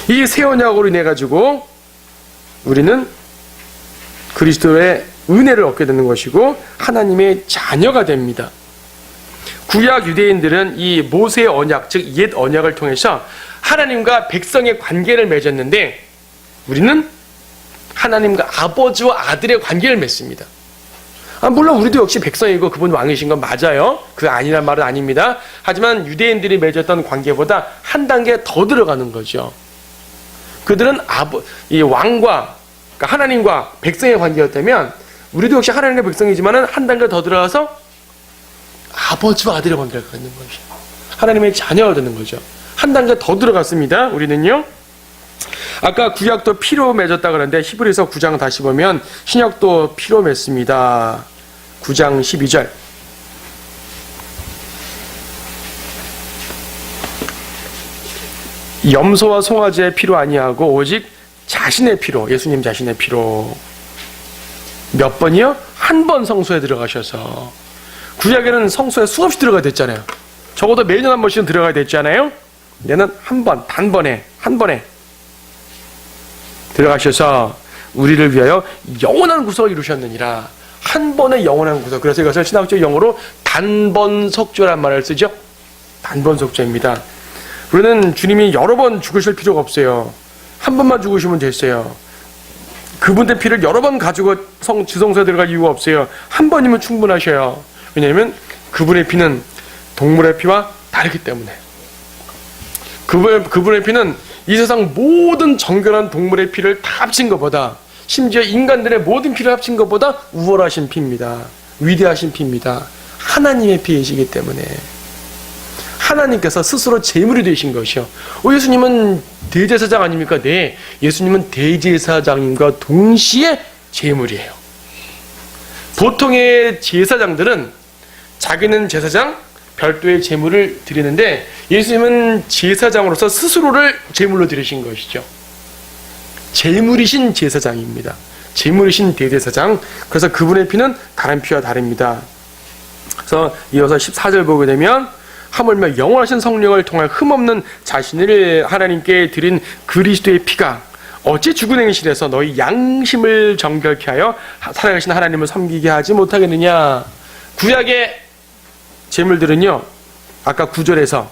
이 새 언약으로 인해 가지고 우리는 그리스도의 은혜를 얻게 되는 것이고 하나님의 자녀가 됩니다. 구약 유대인들은 이 모세의 언약, 즉 옛 언약을 통해서 하나님과 백성의 관계를 맺었는데 우리는 하나님과 아버지와 아들의 관계를 맺습니다. 물론 우리도 역시 백성이고 그분 왕이신 건 맞아요. 그 아니란 말은 아닙니다. 하지만 유대인들이 맺었던 관계보다 한 단계 더 들어가는 거죠. 그들은 이 왕과, 그러니까 하나님과 백성의 관계였다면 우리도 역시 하나님의 백성이지만 한 단계 더 들어가서 아버지와 아들의 관계를 갖는 거죠. 하나님의 자녀가 되는 거죠. 한 단계 더 들어갔습니다. 우리는요. 아까 구약도 피로 맺었다 그러는데 히브리서 9장 다시 보면 신약도 피로 맺습니다. 9장 12절. 염소와 송아지의 피로 아니하고 오직 자신의 피로, 예수님 자신의 피로. 몇 번이요? 한 번 성소에 들어가셔서. 구약에는 성소에 수없이 들어가야 됐잖아요. 적어도 매년 한 번씩은 들어가야 됐잖아요. 얘는 한 번, 단번에, 한 번에 들어가셔서 우리를 위하여 영원한 구속을 이루셨느니라. 한 번의 영원한 구속. 그래서 이것을 신학적 용어로 단번석조란 말을 쓰죠. 단번석조입니다. 우리는 주님이 여러 번 죽으실 필요가 없어요. 한 번만 죽으시면 됐어요. 그분의 피를 여러 번 가지고 지성소에 들어갈 이유가 없어요. 한 번이면 충분하셔요. 왜냐하면 그분의 피는 동물의 피와 다르기 때문에. 그분의 피는 이 세상 모든 정결한 동물의 피를 다 합친 것보다, 심지어 인간들의 모든 피를 합친 것보다 우월하신 피입니다. 위대하신 피입니다. 하나님의 피이시기 때문에 하나님께서 스스로 제물이 되신 것이요. 예수님은 대제사장 아닙니까? 네, 예수님은 대제사장님과 동시에 제물이에요. 보통의 제사장들은 자기는 제사장, 별도의 제물을 드리는데 예수님은 제사장으로서 스스로를 제물로 드리신 것이죠. 제물이신 제사장입니다. 제물이신 대제사장. 그래서 그분의 피는 다른 피와 다릅니다. 그래서 이어서 14절 보게 되면 하물며 영원하신 성령을 통해 흠없는 자신을 하나님께 드린 그리스도의 피가 어찌 죽은 행실에서 너희 양심을 정결케 하여 살아계신 하나님을 섬기게 하지 못하겠느냐. 구약의 제물들은요, 아까 9절에서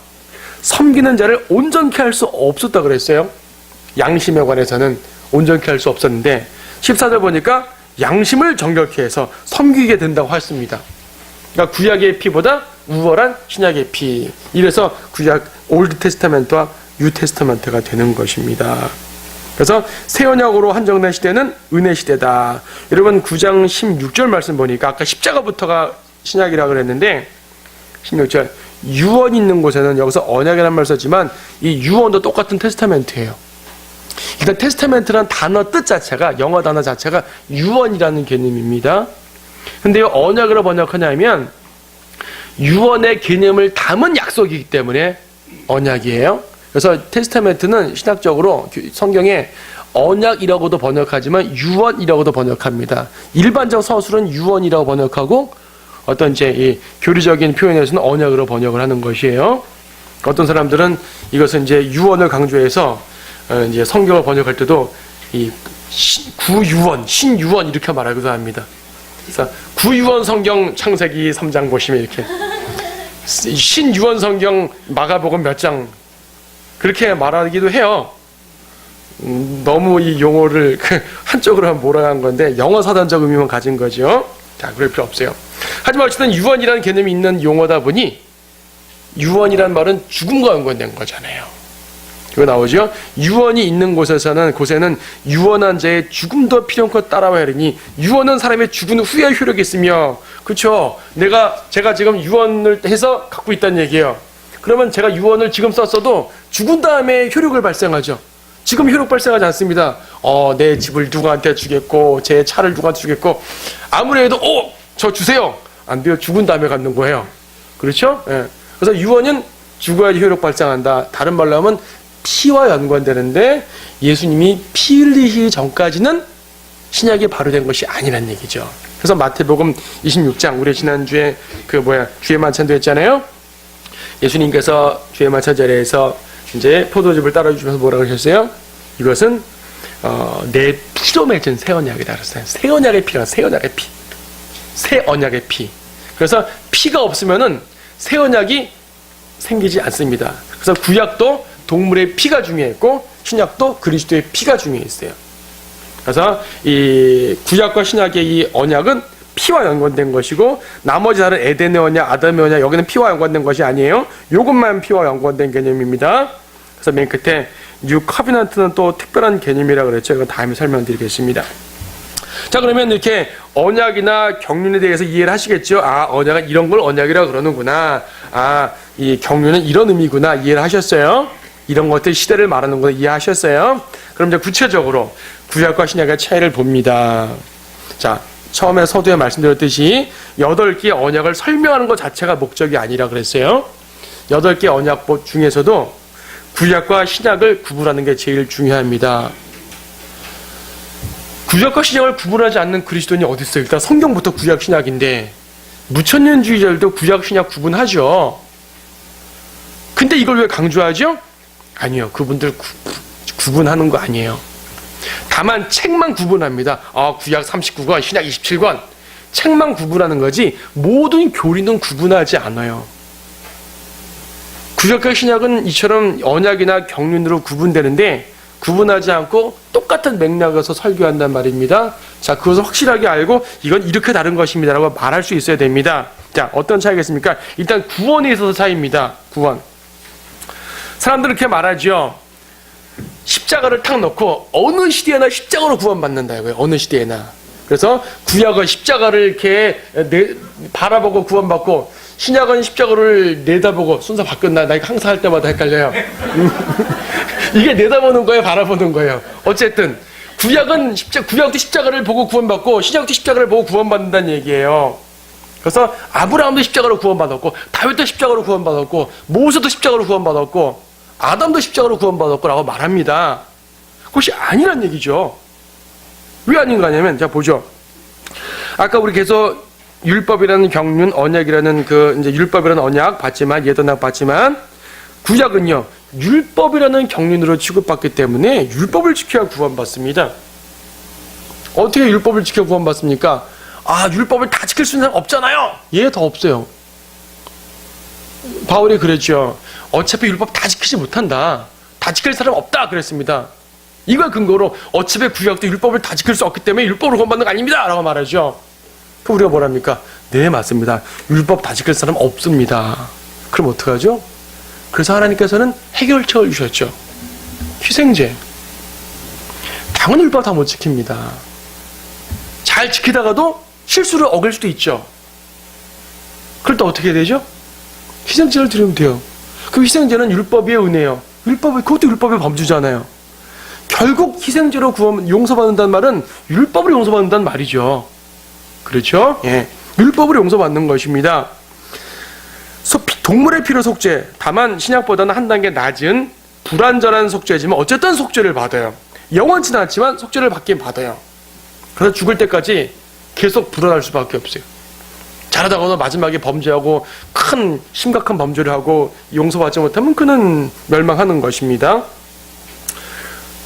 섬기는 자를 온전케 할 수 없었다 그랬어요. 양심에 관해서는 온전케 할 수 없었는데 14절 보니까 양심을 정결케 해서 섬기게 된다고 했습니다. 그러니까 구약의 피보다 우월한 신약의 피. 이래서 구약 올드 테스타멘트와 뉴 테스타멘트가 되는 것입니다. 그래서 새 언약으로 한정된 시대는 은혜 시대다. 여러분 9장 16절 말씀 보니까 아까 십자가부터가 신약이라고 그랬는데 16절 유언 있는 곳에는 여기서 언약이라는 말 썼지만 이 유언도 똑같은 테스타멘트예요. 일단 테스타멘트란 단어 뜻 자체가, 영어 단어 자체가 유언이라는 개념입니다. 근데 언약으로 번역하냐면 유언의 개념을 담은 약속이기 때문에 언약이에요. 그래서 테스타멘트는 신학적으로 성경에 언약이라고도 번역하지만 유언이라고도 번역합니다. 일반적 서술은 유언이라고 번역하고 어떤 이제 이 교리적인 표현에서는 언약으로 번역을 하는 것이에요. 어떤 사람들은 이것은 이제 유언을 강조해서 이제 성경을 번역할 때도 이 구유언, 신유언 이렇게 말하기도 합니다. 그래서 구유언 성경 창세기 3장 보시면 이렇게 신유언 성경 마가복음 몇 장 그렇게 말하기도 해요. 너무 이 용어를 한쪽으로 몰아간 건데 영어 사전적 의미만 가진 거죠. 자, 그럴 필요 없어요. 하지만 어쨌든 유언이라는 개념이 있는 용어다 보니 유언이란 말은 죽음과 연관된 거잖아요. 그거 나오죠? 유언이 있는 곳에는 유언한 자의 죽음도 필연코 따라와야 하니 유언은 사람의 죽은 후에 효력이 있으며, 그렇죠? 제가 지금 유언을 해서 갖고 있다는 얘기예요. 그러면 제가 유언을 지금 썼어도 죽은 다음에 효력을 발생하죠. 지금 효력 발생하지 않습니다. 내 집을 누구한테 주겠고 제 차를 누구한테 주겠고 아무리 해도 저 주세요. 안 돼요. 죽은 다음에 갖는 거예요. 그렇죠? 예. 그래서 유언은 죽어야지 효력 발생한다. 다른 말로 하면 피와 연관되는데 예수님이 피 흘리기 전까지는 신약이 발효된 것이 아니란 얘기죠. 그래서 마태복음 26장 우리 지난주에 주의 만찬도 했잖아요. 예수님께서 주의 만찬 자리에서 이제 포도즙을 따라 주시면서 뭐라고 하셨어요? 이것은 내 피로 맺은 새 언약이다 그랬어요. 새 언약의 피가 새 언약의 피. 새 언약의 피. 그래서 피가 없으면은 새 언약이 생기지 않습니다. 그래서 구약도 동물의 피가 중요했고 신약도 그리스도의 피가 중요했어요. 그래서 이 구약과 신약의 이 언약은 피와 연관된 것이고 나머지 다른 에덴의 언약, 아담의 언약 여기는 피와 연관된 것이 아니에요. 이것만 피와 연관된 개념입니다. 그래서 맨 끝에 뉴 커비넌트는 또 특별한 개념이라 그랬죠. 이건 다음에 설명드리겠습니다. 자, 그러면 이렇게 언약이나 경륜에 대해서 이해를 하시겠죠? 아, 언약은 이런 걸 언약이라 그러는구나. 아, 이 경륜은 이런 의미구나. 이해를 하셨어요? 이런 것들 시대를 말하는 거 이해하셨어요? 그럼 이제 구체적으로 구약과 신약의 차이를 봅니다. 자, 처음에 서두에 말씀드렸듯이 8개의 언약을 설명하는 것 자체가 목적이 아니라 그랬어요. 8개 언약 중에서도 구약과 신약을 구분하는 게 제일 중요합니다. 구약과 신약을 구분하지 않는 그리스도인이 어디 있어요? 일단 성경부터 구약 신약인데 무천년주의자들도 구약 신약 구분하죠. 근데 이걸 왜 강조하죠? 아니요. 그분들 구분하는 거 아니에요. 다만 책만 구분합니다. 구약 39권, 신약 27권. 책만 구분하는 거지 모든 교리는 구분하지 않아요. 구약과 신약은 이처럼 언약이나 경륜으로 구분되는데 구분하지 않고 똑같은 맥락에서 설교한단 말입니다. 자, 그것을 확실하게 알고 이건 이렇게 다른 것입니다 라고 말할 수 있어야 됩니다. 자, 어떤 차이겠습니까? 일단 구원에 있어서 차이입니다. 구원. 사람들은 이렇게 말하죠. 십자가를 탁 넣고 어느 시대에나 십자가로 구원받는다 이거예요. 어느 시대에나. 그래서 구약은 십자가를 이렇게 바라보고 구원받고 신약은 십자가를 내다보고 순서 바뀌었나? 나 이거 항상 할 때마다 헷갈려요. 이게 내다보는 거예요? 바라보는 거예요? 어쨌든 구약도 십자가를 보고 구원받고 신약도 십자가를 보고 구원받는다는 얘기예요. 그래서 아브라함도 십자가로 구원받았고 다윗도 십자가로 구원받았고 모세도 십자가로 구원받았고 아담도 십자가로 구원받았고 라고 말합니다. 그것이 아니란 얘기죠. 왜 아닌가 하냐면 자 보죠. 아까 우리 계속 율법이라는 경륜, 언약이라는 이제 율법이라는 언약 봤지만 옛 언약 봤지만 구약은요. 율법이라는 경륜으로 취급받기 때문에 율법을 지켜야 구원받습니다. 어떻게 율법을 지켜 구원받습니까? 아, 율법을 다 지킬 수 있는 사람 없잖아요. 예, 더 없어요. 바울이 그랬죠. 어차피 율법 다 지키지 못한다. 다 지킬 사람 없다 그랬습니다. 이걸 근거로 어차피 구약도 율법을 다 지킬 수 없기 때문에 율법으로 구원받는 거 아닙니다 라고 말하죠. 그럼 우리가 뭐랍니까? 네, 맞습니다. 율법 다 지킬 사람 없습니다. 그럼 어떡하죠? 그래서 하나님께서는 해결책을 주셨죠. 희생제. 당연히 율법 다 못 지킵니다. 잘 지키다가도 실수를 어길 수도 있죠. 그럴 때 어떻게 되죠? 희생제를 드리면 돼요. 그 희생제는 율법의 은혜예요. 그것도 율법의 범주잖아요. 결국 희생제로 용서받는다는 말은 율법으로 용서받는다는 말이죠. 그렇죠? 예. 율법으로 용서받는 것입니다. 동물의 피로 속죄. 다만 신약보다는 한 단계 낮은 불완전한 속죄지만 어쨌든 속죄를 받아요. 영원치는 않지만 속죄를 받긴 받아요. 그래서 죽을 때까지 계속 불안할 수밖에 없어요. 잘하다가도 마지막에 범죄하고 큰 심각한 범죄를 하고 용서받지 못하면 그는 멸망하는 것입니다.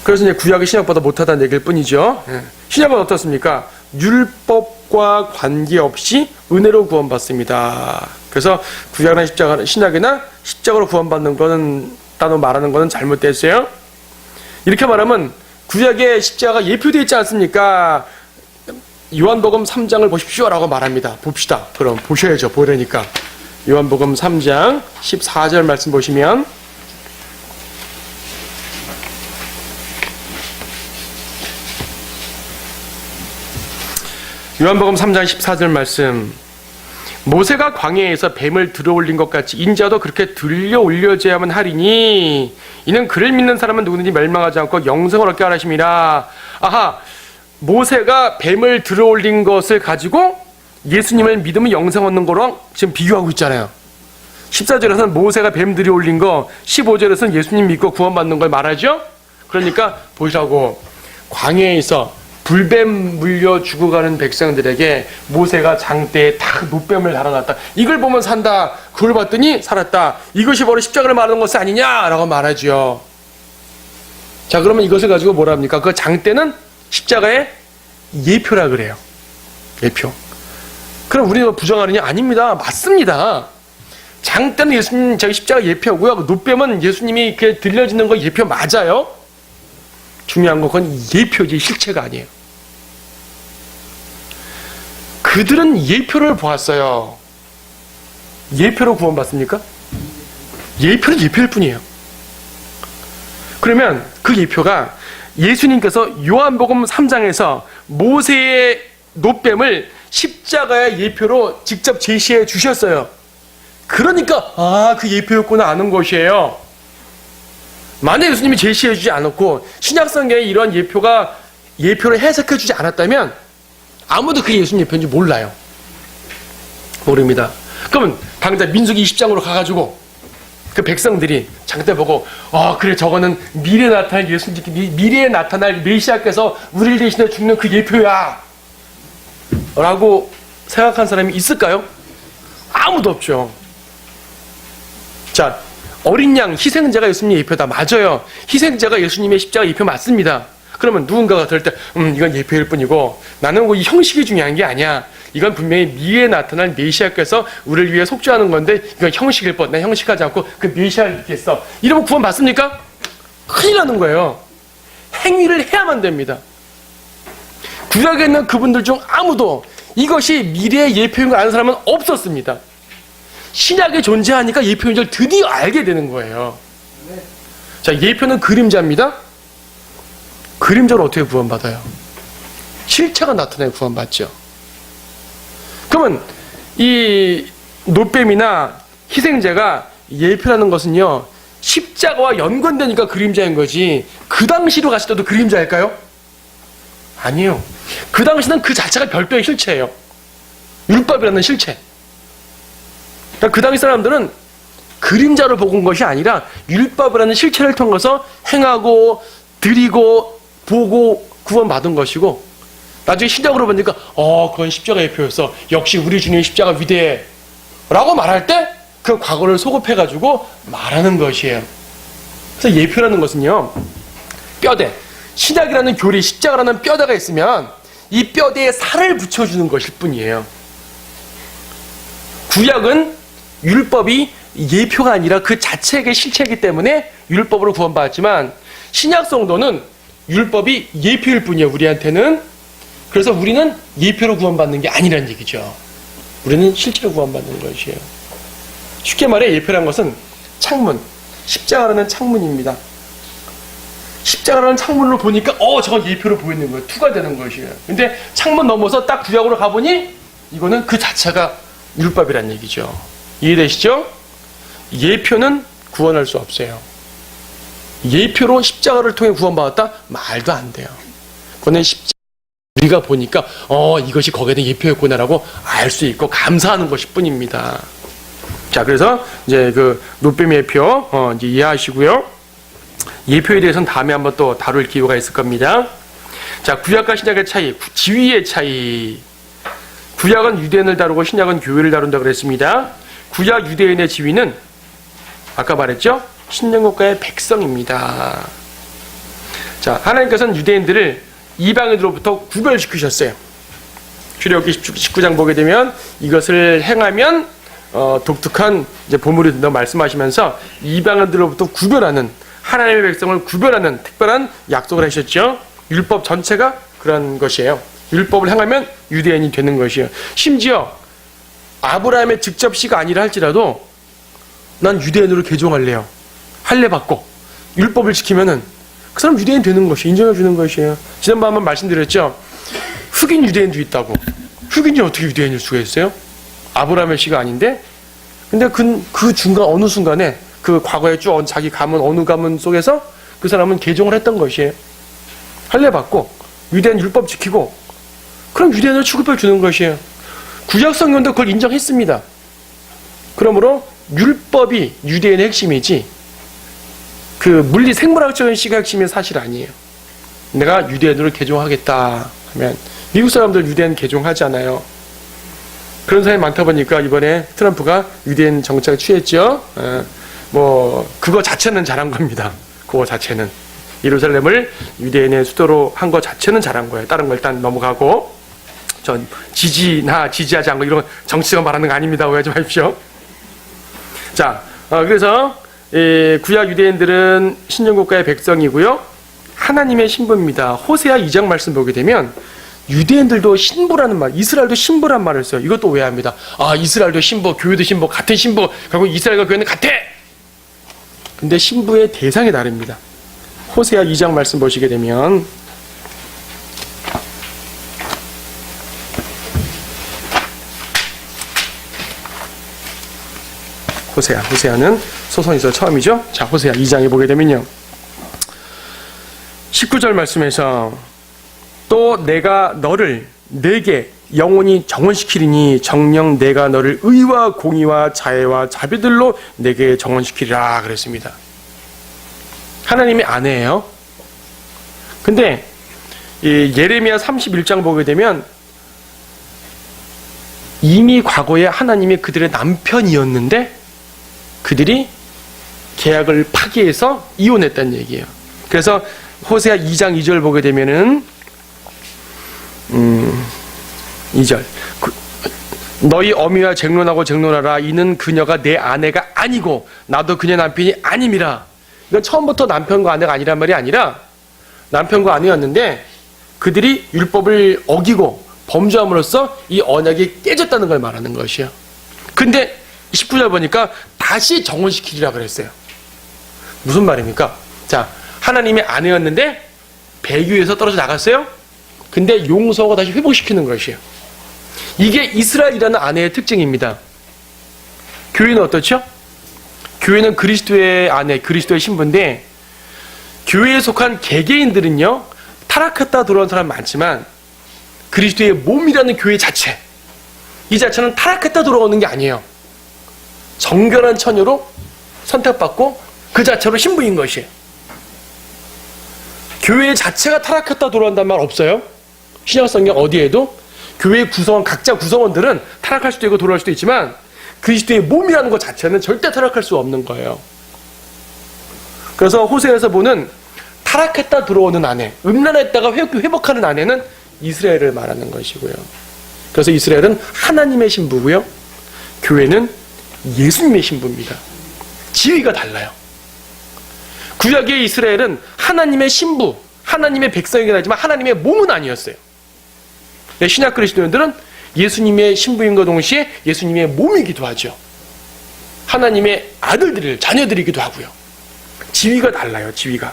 그래서 이제 구약이 신약보다 못하다는 얘기일 뿐이죠. 신약은 어떻습니까? 율법과 관계없이 은혜로 구원받습니다. 그래서 구약이나 신약이나 십자가로 구원받는 거는 따로 말하는 거는 잘못됐어요. 이렇게 말하면 구약에 십자가가 예표되어 있지 않습니까? 요한복음 3장을 보십시오 라고 말합니다. 봅시다. 그럼 보셔야죠. 보려니까. 요한복음 3장 14절 말씀 보시면 요한복음 3장 14절 말씀. 모세가 광야에서 뱀을 들어올린 것 같이 인자도 그렇게 들려 올려져야만 하리니 이는 그를 믿는 사람은 누구든지 멸망하지 않고 영생을 얻게 하라 하심이라. 아하, 모세가 뱀을 들어올린 것을 가지고 예수님을 믿으면 영생 얻는 거랑 지금 비교하고 있잖아요. 14절에서는 모세가 뱀 들어올린 거, 15절에서는 예수님 믿고 구원받는 걸 말하죠. 그러니까 보시라고, 광야에서 불뱀 물려 죽어가는 백성들에게 모세가 장대에 딱 노뱀을 달아놨다. 이걸 보면 산다. 그걸 봤더니 살았다. 이것이 바로 십자가를 말하는 것이 아니냐라고 말하죠. 자, 그러면 이것을 가지고 뭐라 합니까? 그 장대는 십자가의 예표라 그래요. 예표. 그럼 우리가 부정하느냐? 아닙니다. 맞습니다. 장대는 예수님 저기 십자가 예표고요. 노뱀은 예수님이 이렇게 들려지는 거 예표 맞아요. 중요한 건 그건 예표지 실체가 아니에요. 그들은 예표를 보았어요. 예표로 구원받습니까? 예표는 예표일 뿐이에요. 그러면 그 예표가 예수님께서 요한복음 3장에서 모세의 노뱀을 십자가의 예표로 직접 제시해 주셨어요. 그러니까 그 예표였구나 아는 것이에요. 만약 예수님이 제시해 주지 않았고 신약성경에 이런 예표를 해석해 주지 않았다면 아무도 그게 예수님 예표인지 몰라요. 모릅니다. 그러면 당장 민수기 20장으로 가가지고 그 백성들이 장대 보고 그래 저거는 미래에 나타날 메시아께서 우리를 대신해 죽는 그 예표야 라고 생각한 사람이 있을까요? 아무도 없죠. 자, 어린 양 희생자가 예수님의 예표다. 맞아요. 희생자가 예수님의 십자가 예표 맞습니다. 그러면 누군가가 들을 때 이건 예표일 뿐이고 나는 이 형식이 중요한 게 아니야. 이건 분명히 미래에 나타날 메시아께서 우리를 위해 속죄하는 건데 이건 형식일 뿐. 난 형식하지 않고 그 메시아를 믿겠어. 이러면 구원 받습니까? 큰일 나는 거예요. 행위를 해야만 됩니다. 구약에 있는 그분들 중 아무도 이것이 미래의 예표인 걸 아는 사람은 없었습니다. 신약에 존재하니까 예표인 줄 드디어 알게 되는 거예요. 자, 예표는 그림자입니다. 그림자로 어떻게 구원받아요? 실체가 나타나야 구원받죠. 그러면 이 노뱀이나 희생자가 예표라는 것은요, 십자가와 연관되니까 그림자인 거지 그 당시로 갔을 때도 그림자일까요? 아니에요. 그 당시는 그 자체가 별도의 실체예요. 율법이라는 실체. 그러니까 그 당시 사람들은 그림자로 본 것이 아니라 율법이라는 실체를 통해서 행하고 드리고 보고 구원받은 것이고, 나중에 신약으로 보니까 그건 십자가의 예표였어. 역시 우리 주님의 십자가 위대해 라고 말할 때 그 과거를 소급해가지고 말하는 것이에요. 그래서 예표라는 것은요, 뼈대, 신약이라는 교리, 십자가라는 뼈대가 있으면 이 뼈대에 살을 붙여주는 것일 뿐이에요. 구약은 율법이 예표가 아니라 그 자체의 실체이기 때문에 율법으로 구원받았지만 신약 성도는 율법이 예표일 뿐이에요. 우리한테는. 그래서 우리는 예표로 구원받는 게 아니라는 얘기죠. 우리는 실제로 구원받는 것이에요. 쉽게 말해 예표란 것은 창문, 십자가라는 창문입니다. 십자가라는 창문으로 보니까 저건 예표로 보이는 거예요. 투가 되는 것이에요. 근데 창문 넘어서 딱 구약으로 가보니 이거는 그 자체가 율법이란 얘기죠. 이해되시죠? 예표는 구원할 수 없어요. 예표로 십자가를 통해 구원받았다? 말도 안 돼요. 그거는 우리가 보니까 이것이 거기에 대한 예표였구나라고 알 수 있고 감사하는 것일 뿐입니다. 자, 그래서 이제 그 노뱀의 예표 이제 이해하시고요. 예표에 대해서는 다음에 한번 또 다룰 기회가 있을 겁니다. 자, 구약과 신약의 차이, 지위의 차이. 구약은 유대인을 다루고 신약은 교회를 다룬다고 그랬습니다. 구약 유대인의 지위는 아까 말했죠? 신령국가의 백성입니다. 자, 하나님께서는 유대인들을 이방인으로부터 구별시키셨어요. 출애굽기 19장 보게 되면 이것을 행하면 독특한 이제 보물이 된다고 말씀하시면서 이방인들로부터 구별하는, 하나님의 백성을 구별하는 특별한 약속을 하셨죠. 율법 전체가 그런 것이에요. 율법을 행하면 유대인이 되는 것이에요. 심지어 아브라함의 직접 씨가 아니라 할지라도 난 유대인으로 개종할래요. 할례 받고 율법을 지키면은 그 사람 유대인 되는 것이 인정해 주는 것이에요. 지난번 한번 말씀드렸죠. 흑인 유대인도 있다고. 흑인이 어떻게 유대인일 수가 있어요? 아브라함의 씨가 아닌데. 근데 그 중간 어느 순간에 그 과거에 쭉 자기 가문 어느 가문 속에서 그 사람은 개종을 했던 것이에요. 할례 받고 유대인 율법 지키고 그럼 유대인을 취급해 주는 것이에요. 구약 성경도 그걸 인정했습니다. 그러므로 율법이 유대인의 핵심이지 그 물리 생물학적인 시각 핵심이 사실 아니에요. 내가 유대인으로 개종하겠다 하면 미국 사람들 유대인 개종하잖아요. 그런 사람이 많다 보니까 이번에 트럼프가 유대인 정책을 취했죠. 뭐 그거 자체는 잘한 겁니다. 그거 자체는 예루살렘을 유대인의 수도로 한 것 자체는 잘한 거예요. 다른 거 일단 넘어가고, 전 지지하지 않고 이런 정치가 말하는 거 아닙니다. 오해하지 마십시오. 자, 그래서 구약 유대인들은 신정국가의 백성이고요, 하나님의 신부입니다. 호세아 2장 말씀 보게 되면 유대인들도 신부라는 말, 이스라엘도 신부란 말을 써요. 이것도 오해합니다. 아, 이스라엘도 신부, 교회도 신부, 같은 신부, 결국 이스라엘과 교회는 같아. 근데 신부의 대상이 다릅니다. 호세아 2장 말씀 보시게 되면 호세아는 소선에서 처음이죠. 자, 호세아 2장에 보게 되면요, 19절 말씀에서 또 내가 너를 내게 영원히 정원시키리니 정녕 내가 너를 의와 공의와 자애와 자비들로 내게 정원시키리라 그랬습니다. 하나님의 아내예요. 근데 이 예레미야 31장 보게 되면 이미 과거에 하나님이 그들의 남편이었는데 그들이 계약을 파기해서 이혼했다는 얘기예요. 그래서 호세아 2장 2절 보게 되면은 2절 너희 어미와 쟁론하라. 이는 그녀가 내 아내가 아니고 나도 그녀 남편이 아님이라. 이건 처음부터 남편과 아내가 아니란 말이 아니라 남편과 아내였는데 그들이 율법을 어기고 범죄함으로써 이 언약이 깨졌다는 걸 말하는 것이에요. 근데 19절 보니까 다시 정원시키리라 그랬어요. 무슨 말입니까? 자, 하나님의 아내였는데 배교에서 떨어져 나갔어요. 근데 용서하고 다시 회복시키는 것이에요. 이게 이스라엘이라는 아내의 특징입니다. 교회는 어떻죠? 교회는 그리스도의 아내, 그리스도의 신부인데 교회에 속한 개개인들은요, 타락했다 들어온 사람 많지만 그리스도의 몸이라는 교회 자체, 이 자체는 타락했다 들어오는 게 아니에요. 정결한 처녀로 선택받고 그 자체로 신부인 것이에요. 교회 자체가 타락했다 돌아온다는 말 없어요. 신약성경 어디에도 교회 구성원, 각자 구성원들은 타락할 수도 있고 돌아올 수도 있지만 그리스도의 몸이라는 것 자체는 절대 타락할 수 없는 거예요. 그래서 호세아에서 보는 타락했다 들어오는 아내, 음란했다가 회복하는 아내는 이스라엘을 말하는 것이고요. 그래서 이스라엘은 하나님의 신부고요, 교회는 예수님의 신부입니다. 지위가 달라요. 구약의 이스라엘은 하나님의 신부, 하나님의 백성이긴 하지만 하나님의 몸은 아니었어요. 신약 그리스도인들은 예수님의 신부인과 동시에 예수님의 몸이기도 하죠. 하나님의 아들들을, 자녀들이기도 하고요. 지위가 달라요, 지위가.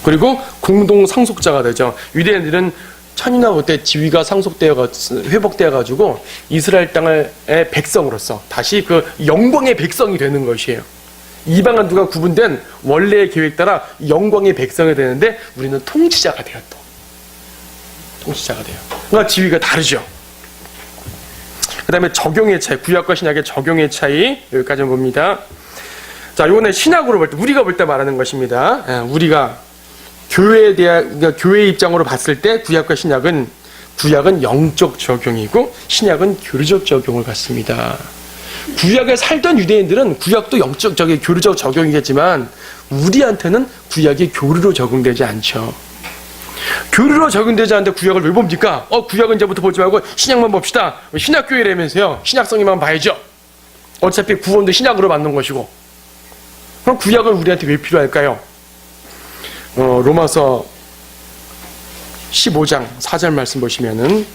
그리고 공동 상속자가 되죠. 유대인들은 천인왕후 때 지위가 회복되어가지고 이스라엘 땅의 백성으로서 다시 그 영광의 백성이 되는 것이에요. 이방인들과 구분된 원래의 계획 따라 영광의 백성이 되는데 우리는 통치자가 돼요. 또 통치자가 돼요. 그러니까 지위가 다르죠. 그 다음에 적용의 차이, 구약과 신약의 적용의 차이, 여기까지 봅니다. 자, 이거는 신약으로 볼 때, 우리가 볼 때 말하는 것입니다. 우리가 교회에 대한, 그러니까 교회의 입장으로 봤을 때 구약과 신약은, 구약은 영적 적용이고 신약은 교류적 적용을 갖습니다. 구약에 살던 유대인들은 구약도 영적, 교류적 적용이겠지만 우리한테는 구약이 교류로 적용되지 않죠. 교류로 적용되지 않는데 구약을 왜 봅니까? 구약은 이제부터 보지 말고 신약만 봅시다. 신약교회라면서요. 신약성경만 봐야죠. 어차피 구원도 신약으로 받는 것이고. 그럼 구약은 우리한테 왜 필요할까요? 로마서 15장 4절 말씀 보시면은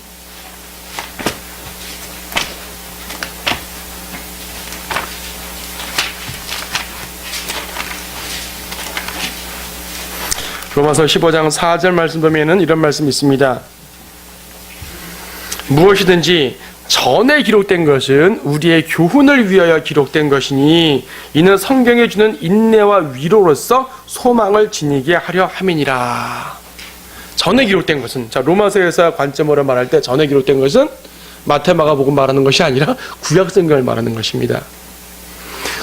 로마서 15장 4절 말씀 보면은 이런 말씀이 있습니다. 무엇이든지 전에 기록된 것은 우리의 교훈을 위하여 기록된 것이니 이는 성경에 주는 인내와 위로로서 소망을 지니게 하려 함이니라. 전에 기록된 것은, 자, 로마서에서 관점으로 말할 때 전에 기록된 것은 마태, 마가복음 말하는 것이 아니라 구약 성경을 말하는 것입니다.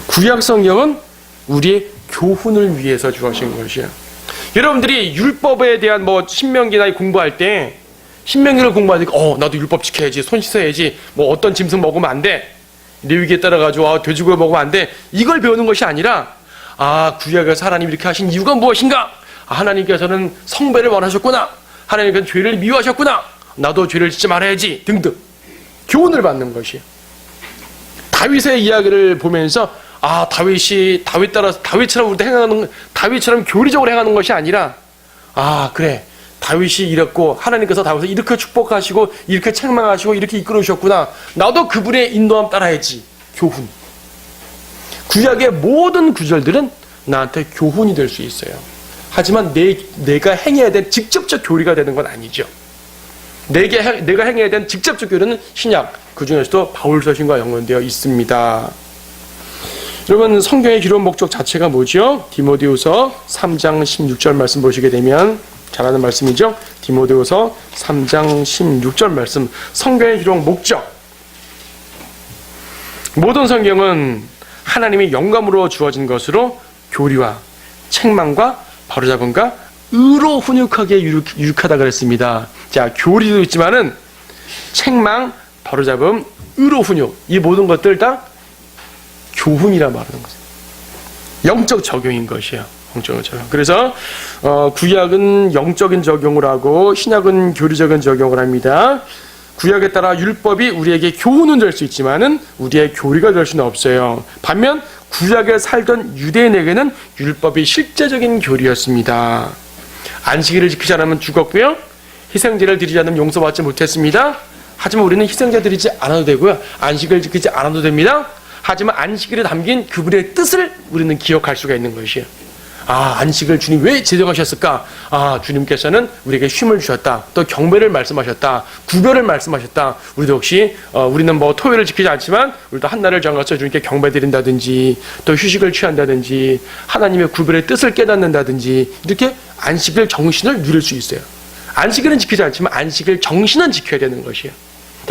구약 성경은 우리의 교훈을 위해서 주어진 것이에요. 여러분들이 율법에 대한 신명기나 공부할 때 신명기를 공부하니까 나도 율법 지켜야지, 손 씻어야지, 어떤 짐승 먹으면 안 돼, 레위기에 따라 가지고 돼지고기 먹으면 안 돼, 이걸 배우는 것이 아니라 구약에서 하나님이 이렇게 하신 이유가 무엇인가? 하나님께서는 성배를 원하셨구나. 하나님께서는 죄를 미워하셨구나. 나도 죄를 짓지 말아야지. 등등. 교훈을 받는 것이에요. 다윗의 이야기를 보면서 다윗처럼 우리도 행하는, 다윗처럼 교리적으로 행하는 것이 아니라, 그래. 다윗이 이랬고, 하나님께서 다윗을 이렇게 축복하시고, 이렇게 책망하시고, 이렇게 이끌어주셨구나. 나도 그분의 인도함 따라야지. 교훈. 구약의 모든 구절들은 나한테 교훈이 될 수 있어요. 하지만 내가 행해야 될 직접적 교리가 되는 건 아니죠. 내가 행해야 될 직접적 교리는 신약, 그 중에서도 바울서신과 연관되어 있습니다. 여러분, 성경의 기록 목적 자체가 뭐죠? 디모데후서 3장 16절 말씀 보시게 되면 잘 아는 말씀이죠. 디모데후서 3장 16절 말씀, 성경의 기록 목적. 모든 성경은 하나님의 영감으로 주어진 것으로 교리와 책망과 바로잡음과 의로 훈육하게 유익하다 그랬습니다. 자, 교리도 있지만은 책망, 바로잡음, 의로 훈육, 이 모든 것들 다 교훈이라 말하는 거죠. 영적 적용인 것이에요. 영적 적용. 그래서 구약은 영적인 적용을 하고 신약은 교리적인 적용을 합니다. 구약에 따라 율법이 우리에게 교훈은 될 수 있지만은 우리의 교리가 될 수는 없어요. 반면 구약에 살던 유대인에게는 율법이 실제적인 교리였습니다. 안식일을 지키지 않으면 죽었고요. 희생제를 드리지 않으면 용서받지 못했습니다. 하지만 우리는 희생제 드리지 않아도 되고요. 안식을 지키지 않아도 됩니다. 하지만 안식일에 담긴 그분의 뜻을 우리는 기억할 수가 있는 것이에요. 안식을 주님 왜 제정하셨을까? 주님께서는 우리에게 쉼을 주셨다. 또 경배를 말씀하셨다. 구별을 말씀하셨다. 우리도 혹시 우리는 토요일을 지키지 않지만 우리도 한날을 정해서 주님께 경배드린다든지 또 휴식을 취한다든지 하나님의 구별의 뜻을 깨닫는다든지 이렇게 안식일 정신을 누릴 수 있어요. 안식일은 지키지 않지만 안식일 정신은 지켜야 되는 것이에요.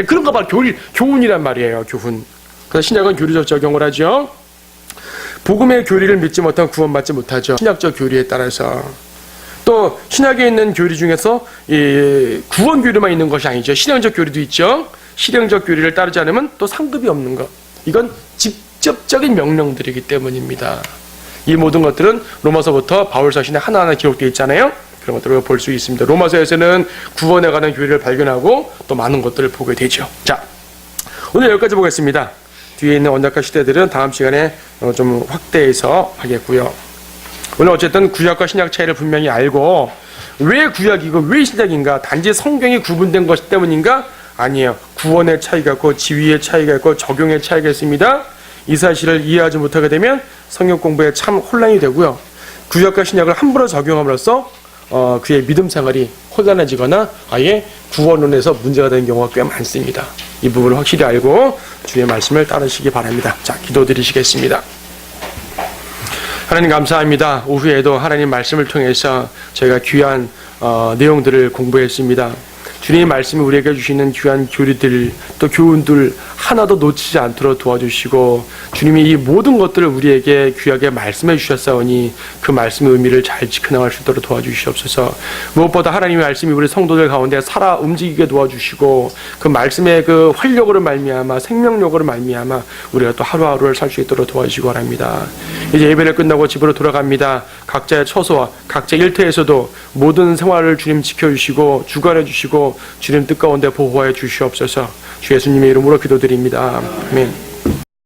그런 거 바로 교훈이란 말이에요. 교훈. 그래서 신약은 교리적 적용을 하죠. 복음의 교리를 믿지 못하면 구원받지 못하죠. 신약적 교리에 따라서. 또 신약에 있는 교리 중에서 구원 교리만 있는 것이 아니죠. 실행적 교리도 있죠. 실행적 교리를 따르지 않으면 또 상급이 없는 것. 이건 직접적인 명령들이기 때문입니다. 이 모든 것들은 로마서부터 바울서신에 하나하나 기록되어 있잖아요. 그런 것들을 볼 수 있습니다. 로마서에서는 구원에 관한 교리를 발견하고 또 많은 것들을 보게 되죠. 자, 오늘 여기까지 보겠습니다. 뒤에 있는 언약과 시대들은 다음 시간에 좀 확대해서 하겠고요. 오늘 어쨌든 구약과 신약 차이를 분명히 알고 왜 구약이고 왜 신약인가? 단지 성경이 구분된 것 때문인가? 아니에요. 구원의 차이가 있고 지위의 차이가 있고 적용의 차이가 있습니다. 이 사실을 이해하지 못하게 되면 성경 공부에 참 혼란이 되고요. 구약과 신약을 함부로 적용함으로써 그의 믿음 생활이 혼란해지거나 아예 구원론에서 문제가 되는 경우가 꽤 많습니다. 이 부분을 확실히 알고 주의 말씀을 따르시기 바랍니다. 자, 기도드리시겠습니다. 하나님 감사합니다. 오후에도 하나님 말씀을 통해서 저희가 귀한 내용들을 공부했습니다. 주님의 말씀이 우리에게 주시는 귀한 교리들 또 교훈들 하나도 놓치지 않도록 도와주시고 주님이 이 모든 것들을 우리에게 귀하게 말씀해 주셨사오니 그 말씀의 의미를 잘 지켜나갈 수 있도록 도와주시옵소서. 무엇보다 하나님의 말씀이 우리 성도들 가운데 살아 움직이게 도와주시고 그 말씀의 그 활력으로 말미암아 생명력으로 말미암아 우리가 또 하루하루를 살 수 있도록 도와주시기 바랍니다. 이제 예배를 끝나고 집으로 돌아갑니다. 각자의 처소와 각자의 일터에서도 모든 생활을 주님 지켜주시고 주관해 주시고 주님 뜻 가운데 보호하여 주시옵소서. 주 예수님의 이름으로 기도드립니다. 아멘.